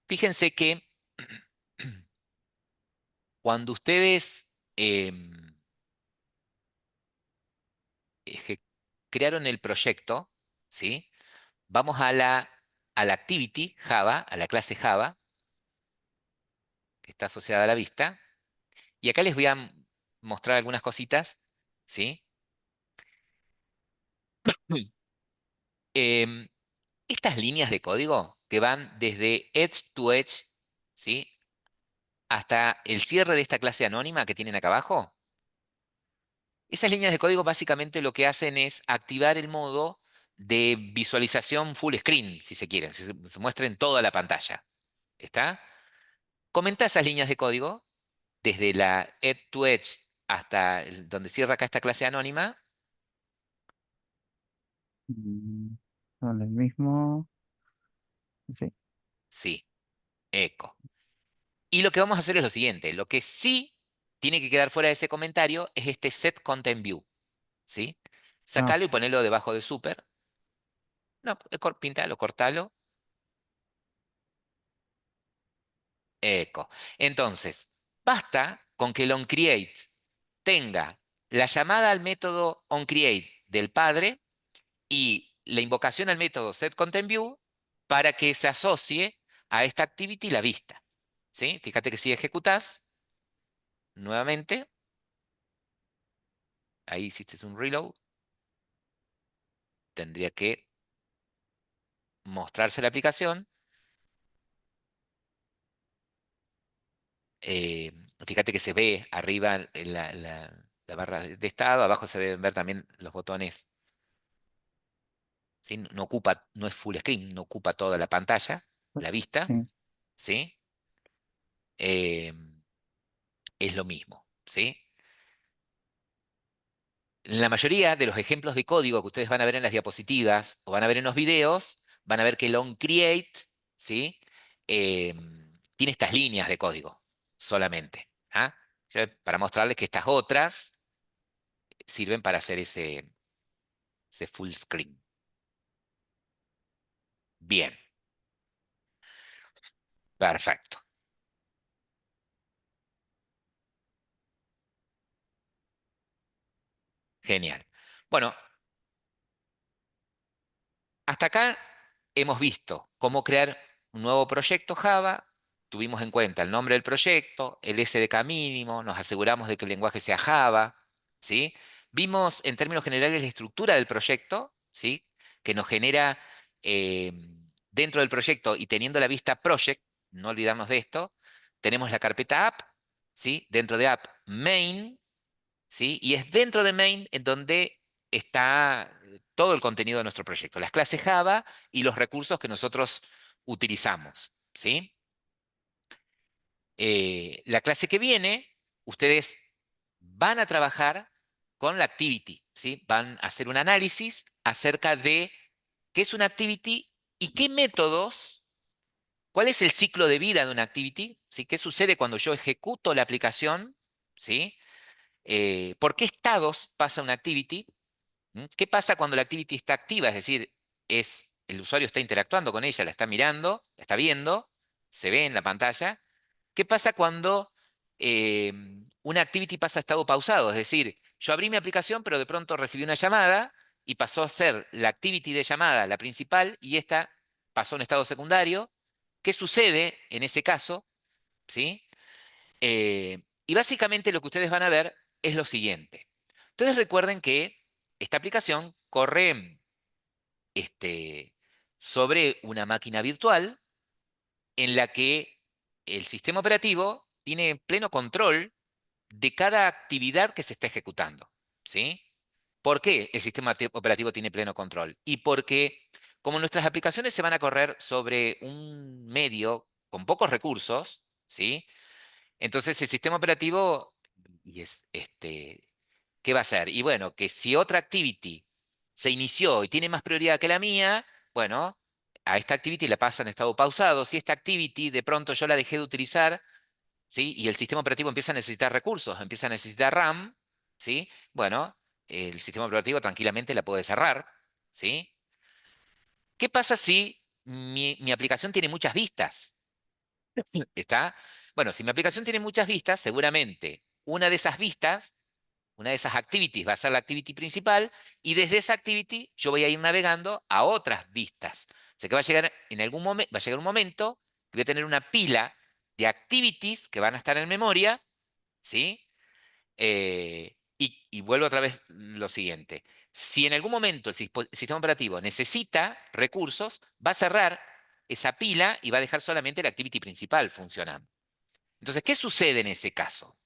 S1: Fíjense que cuando ustedes eje- crearon el proyecto, ¿sí? Vamos a la activity Java, a la clase Java, que está asociada a la vista. Y acá les voy a mostrar algunas cositas, ¿sí? Em, Estas líneas de código que van desde edge to edge, ¿sí? Hasta el cierre de esta clase anónima que tienen acá abajo. Esas líneas de código básicamente lo que hacen es activar el modo de visualización full screen, si se quieren, se muestra en toda la pantalla. ¿Está? Comenta esas líneas de código desde la edge to edge hasta donde cierra acá esta clase anónima.
S6: Mm, Son el mismo. Sí.
S1: Sí, eco. Y lo que vamos a hacer es lo siguiente. Lo que sí tiene que quedar fuera de ese comentario es este set content view. ¿Sí?
S6: Ah,
S1: Sacalo y ponelo debajo de super. No, pintalo, cortalo. Eco. Entonces, basta con que el onCreate tenga la llamada al método onCreate del padre y la invocación al método setContentView para que se asocie a esta activity la vista. ¿Sí? Fíjate que si ejecutás nuevamente, ahí hiciste un reload, tendría que mostrarse la aplicación. Eh, Fíjate que se ve arriba en la barra de estado, abajo se deben ver también los botones. ¿Sí? No ocupa, no es full screen, no ocupa toda la pantalla, la vista,
S6: sí.
S1: ¿sí? Eh, es lo mismo, ¿sí? En la mayoría de los ejemplos de código que ustedes van a ver en las diapositivas o van a ver en los videos, van a ver que el onCreate, ¿sí? Tiene estas líneas de código solamente. ¿Ah? Para mostrarles que estas otras sirven para hacer ese full screen. Bien, perfecto. Genial. Bueno, hasta acá hemos visto cómo crear un nuevo proyecto Java. Tuvimos en cuenta el nombre del proyecto, el SDK mínimo, nos aseguramos de que el lenguaje sea Java, ¿sí? Vimos en términos generales la estructura del proyecto, ¿sí? Que nos genera eh, dentro del proyecto y teniendo la vista project, no olvidarnos de esto, tenemos la carpeta app, ¿sí? Dentro de app main, ¿sí? Y es dentro de main en donde está todo el contenido de nuestro proyecto, las clases Java y los recursos que nosotros utilizamos, ¿sí? La clase que viene, ustedes van a trabajar con la activity, ¿sí? Van a hacer un análisis acerca de qué es una activity y qué métodos, cuál es el ciclo de vida de una activity, ¿sí? ¿Qué sucede cuando yo ejecuto la aplicación, ¿sí? ¿Por qué estados pasa una activity? ¿Qué pasa cuando la activity está activa? Es decir, el usuario está interactuando con ella, la está mirando, la está viendo, se ve en la pantalla. ¿Qué pasa cuando eh, una activity pasa a estado pausado? Es decir, yo abrí mi aplicación, pero de pronto recibí una llamada y pasó a ser la activity de llamada la principal y esta pasó a un estado secundario. ¿Qué sucede en ese caso? ¿Sí? Y básicamente lo que ustedes van a ver es lo siguiente. Ustedes recuerden que esta aplicación corre sobre una máquina virtual en la que el sistema operativo tiene pleno control de cada actividad que se está ejecutando, ¿sí? ¿Por qué el sistema operativo tiene pleno control? Y porque como nuestras aplicaciones se van a correr sobre un medio con pocos recursos, ¿sí? Entonces el sistema operativo y ¿qué va a hacer? Y bueno, que si otra activity se inició y tiene más prioridad que la mía, bueno, a esta activity la pasa en estado pausado. Si esta activity de pronto yo la dejé de utilizar, ¿sí? Y el sistema operativo empieza a necesitar recursos, empieza a necesitar RAM, ¿sí? Bueno, el sistema operativo tranquilamente la puede cerrar, ¿sí? ¿Qué pasa si mi aplicación tiene muchas vistas? ¿Está? Bueno, si mi aplicación tiene muchas vistas, seguramente una de esas vistas, una de esas activities va a ser la activity principal y desde esa activity yo voy a ir navegando a otras vistas. O sea que va a llegar en algún momento, va a llegar un momento que voy a tener una pila de activities que van a estar en memoria, ¿sí? Y vuelvo otra vez lo siguiente. Si en algún momento el sistema operativo necesita recursos, va a cerrar esa pila y va a dejar solamente la activity principal funcionando. Entonces, ¿qué sucede en ese caso?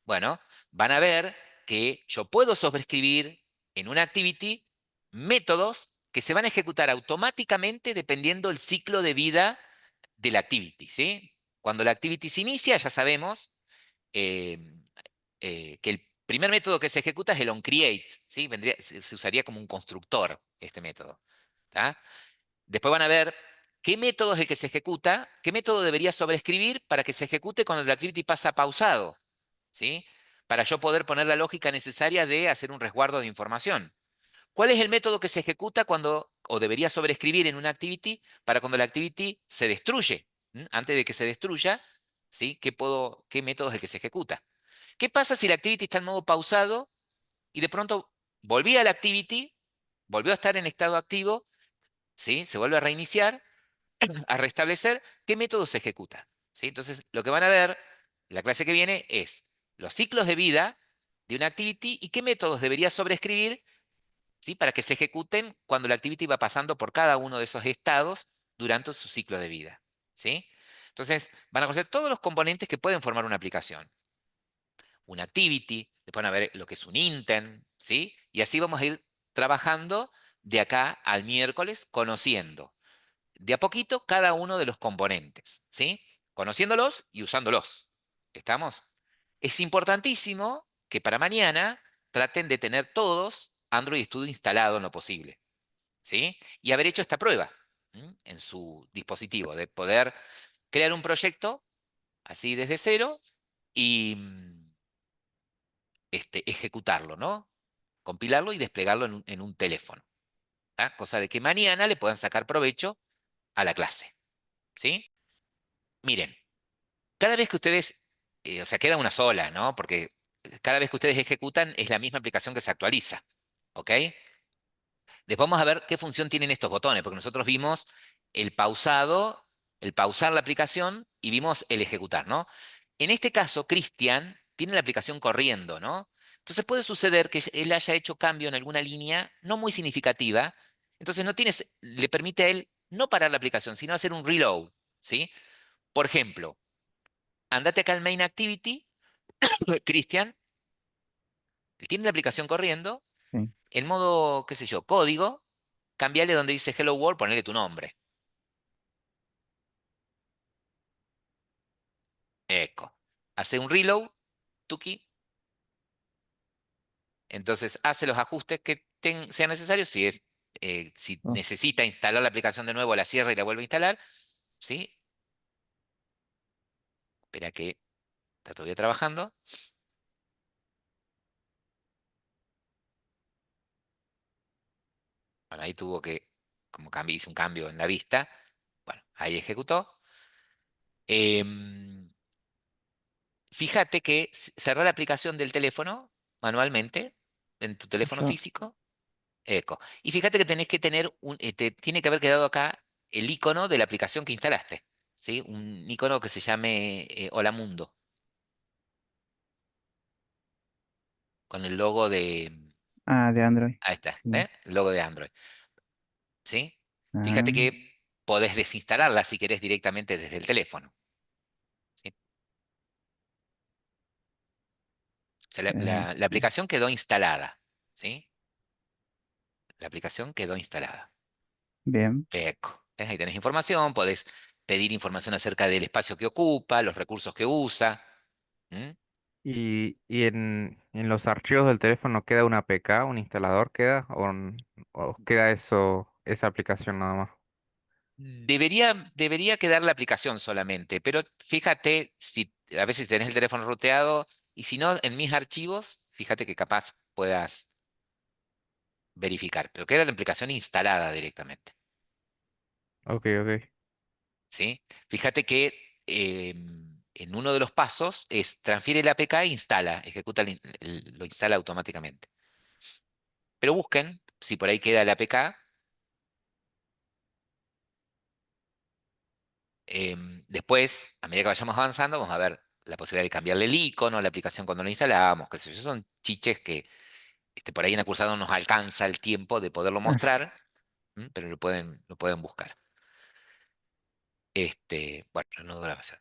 S1: Bueno, van a ver que yo puedo sobreescribir en una activity métodos que se van a ejecutar automáticamente dependiendo del ciclo de vida de la activity, ¿sí? Cuando la activity se inicia, ya sabemos eh, que el primer método que se ejecuta es el onCreate, ¿sí? Se usaría como un constructor este método. ¿Tá? Después van a ver qué método es el que se ejecuta, qué método debería sobreescribir para que se ejecute cuando la activity pasa pausado, ¿sí? Para yo poder poner la lógica necesaria de hacer un resguardo de información. ¿Cuál es el método que se ejecuta cuando, o debería sobreescribir en una activity para cuando la activity se destruye? Antes de que se destruya, ¿sí? ¿Qué método es el que se ejecuta? ¿Qué pasa si la activity está en modo pausado y de pronto volví a la activity, volvió a estar en estado activo, ¿sí? Se vuelve a reiniciar, a restablecer, ¿qué método se ejecuta? ¿Sí? Entonces, lo que van a ver la clase que viene es los ciclos de vida de una activity y qué métodos debería sobreescribir, ¿sí? Para que se ejecuten cuando la activity va pasando por cada uno de esos estados durante su ciclo de vida, ¿sí? Entonces, van a conocer todos los componentes que pueden formar una aplicación. Una activity, después van a ver lo que es un intent, ¿sí? Y así vamos a ir trabajando de acá al miércoles, conociendo de a poquito cada uno de los componentes, ¿sí? Conociéndolos y usándolos. ¿Estamos? Es importantísimo que para mañana traten de tener todos Android Studio instalado en lo posible, ¿sí? Y haber hecho esta prueba en su dispositivo, de poder crear un proyecto así desde cero y ejecutarlo, ¿no? Compilarlo y desplegarlo en un teléfono. ¿Ah? Cosa de que mañana le puedan sacar provecho a la clase, ¿sí? Miren, cada vez que ustedes, o sea, queda una sola, ¿no? Porque cada vez que ustedes ejecutan es la misma aplicación que se actualiza, ¿ok? Después vamos a ver qué función tienen estos botones, porque nosotros vimos el pausado, el pausar la aplicación y vimos el ejecutar, ¿no? En este caso, Cristian tiene la aplicación corriendo, ¿no? Entonces puede suceder que él haya hecho cambio en alguna línea no muy significativa, entonces no tienes, le permite a él no parar la aplicación, sino hacer un reload, ¿sí? Por ejemplo, andate acá al Main Activity, Cristian, él tiene la aplicación corriendo,
S6: Sí.
S1: en modo, qué sé yo, código, cambiale donde dice Hello World, ponele tu nombre. Eco. Hace un reload, tuki. Entonces hace los ajustes que sean necesarios. Si
S6: Oh,
S1: necesita instalar la aplicación de nuevo, la cierra y la vuelve a instalar. ¿Sí? Espera que está todavía trabajando. Bueno, ahí tuvo que, como hizo un cambio en la vista. Bueno, ahí ejecutó. Em, Fíjate que cerrar la aplicación del teléfono manualmente, en tu teléfono
S6: yo,
S1: físico. Eco. Y fíjate que tenés que tener te tiene que haber quedado acá el icono de la aplicación que instalaste. ¿Sí? Un icono que se llame Hola Mundo, con el logo de.
S6: de Android.
S1: Ahí está,
S6: Sí.
S1: ¿eh? El logo de Android. ¿Sí? Fíjate
S6: Ah,
S1: que podés desinstalarla si querés directamente desde el teléfono. ¿Sí? O sea, la aplicación quedó instalada. ¿Sí? La aplicación quedó instalada.
S6: bien.
S1: Eco. ¿Ves? Ahí tenés información, podés pedir información acerca del espacio que ocupa, los recursos que usa. ¿Mm?
S9: Y en los archivos del teléfono queda una APK, un instalador queda, o queda eso, esa aplicación nada más.
S1: Debería quedar la aplicación solamente, pero fíjate si a veces tenés el teléfono ruteado y si no, en mis archivos, fíjate que capaz puedas verificar, pero queda la aplicación instalada directamente,
S9: Ok, ok.
S1: ¿sí? Fíjate que en uno de los pasos es transfiere la APK e instala, ejecuta, lo instala automáticamente. Pero busquen si por ahí queda la APK. Después, a medida que vayamos avanzando, vamos a ver la posibilidad de cambiarle el icono a la aplicación cuando lo instalamos, qué sé yo. Son chiches que por ahí en el cursado no nos alcanza el tiempo de poderlo mostrar, pero lo pueden buscar. Bueno, no grabación.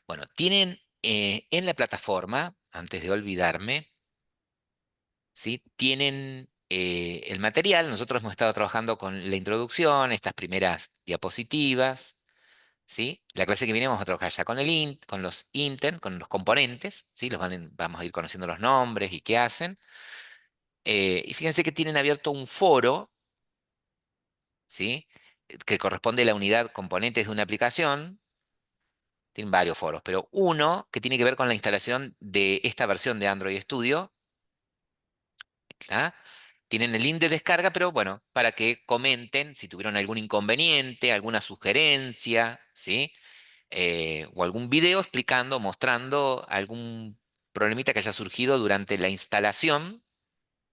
S1: Bueno, tienen en la plataforma, antes de olvidarme, ¿sí? Tienen el material. Nosotros hemos estado trabajando con la introducción, estas primeras diapositivas. ¿Sí? La clase que viene vamos a trabajar ya con los intent, con los componentes, ¿sí? Vamos a ir conociendo los nombres y qué hacen. Y fíjense que tienen abierto un foro, ¿sí? Que corresponde a la unidad componentes de una aplicación. Tienen varios foros, pero uno que tiene que ver con la instalación de esta versión de Android Studio. ¿Ah? Tienen el link de descarga, pero bueno, para que comenten si tuvieron algún inconveniente, alguna sugerencia, ¿sí? O algún video explicando, mostrando algún problemita que haya surgido durante la instalación,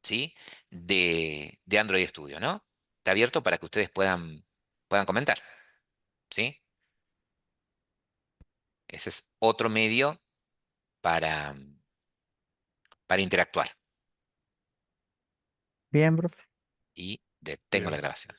S1: ¿sí? de Android Studio, ¿no? Está abierto para que ustedes puedan comentar, ¿sí? Ese es otro medio para, para interactuar.
S6: Bien, profe.
S1: Y detengo la
S4: Bien.
S1: grabación.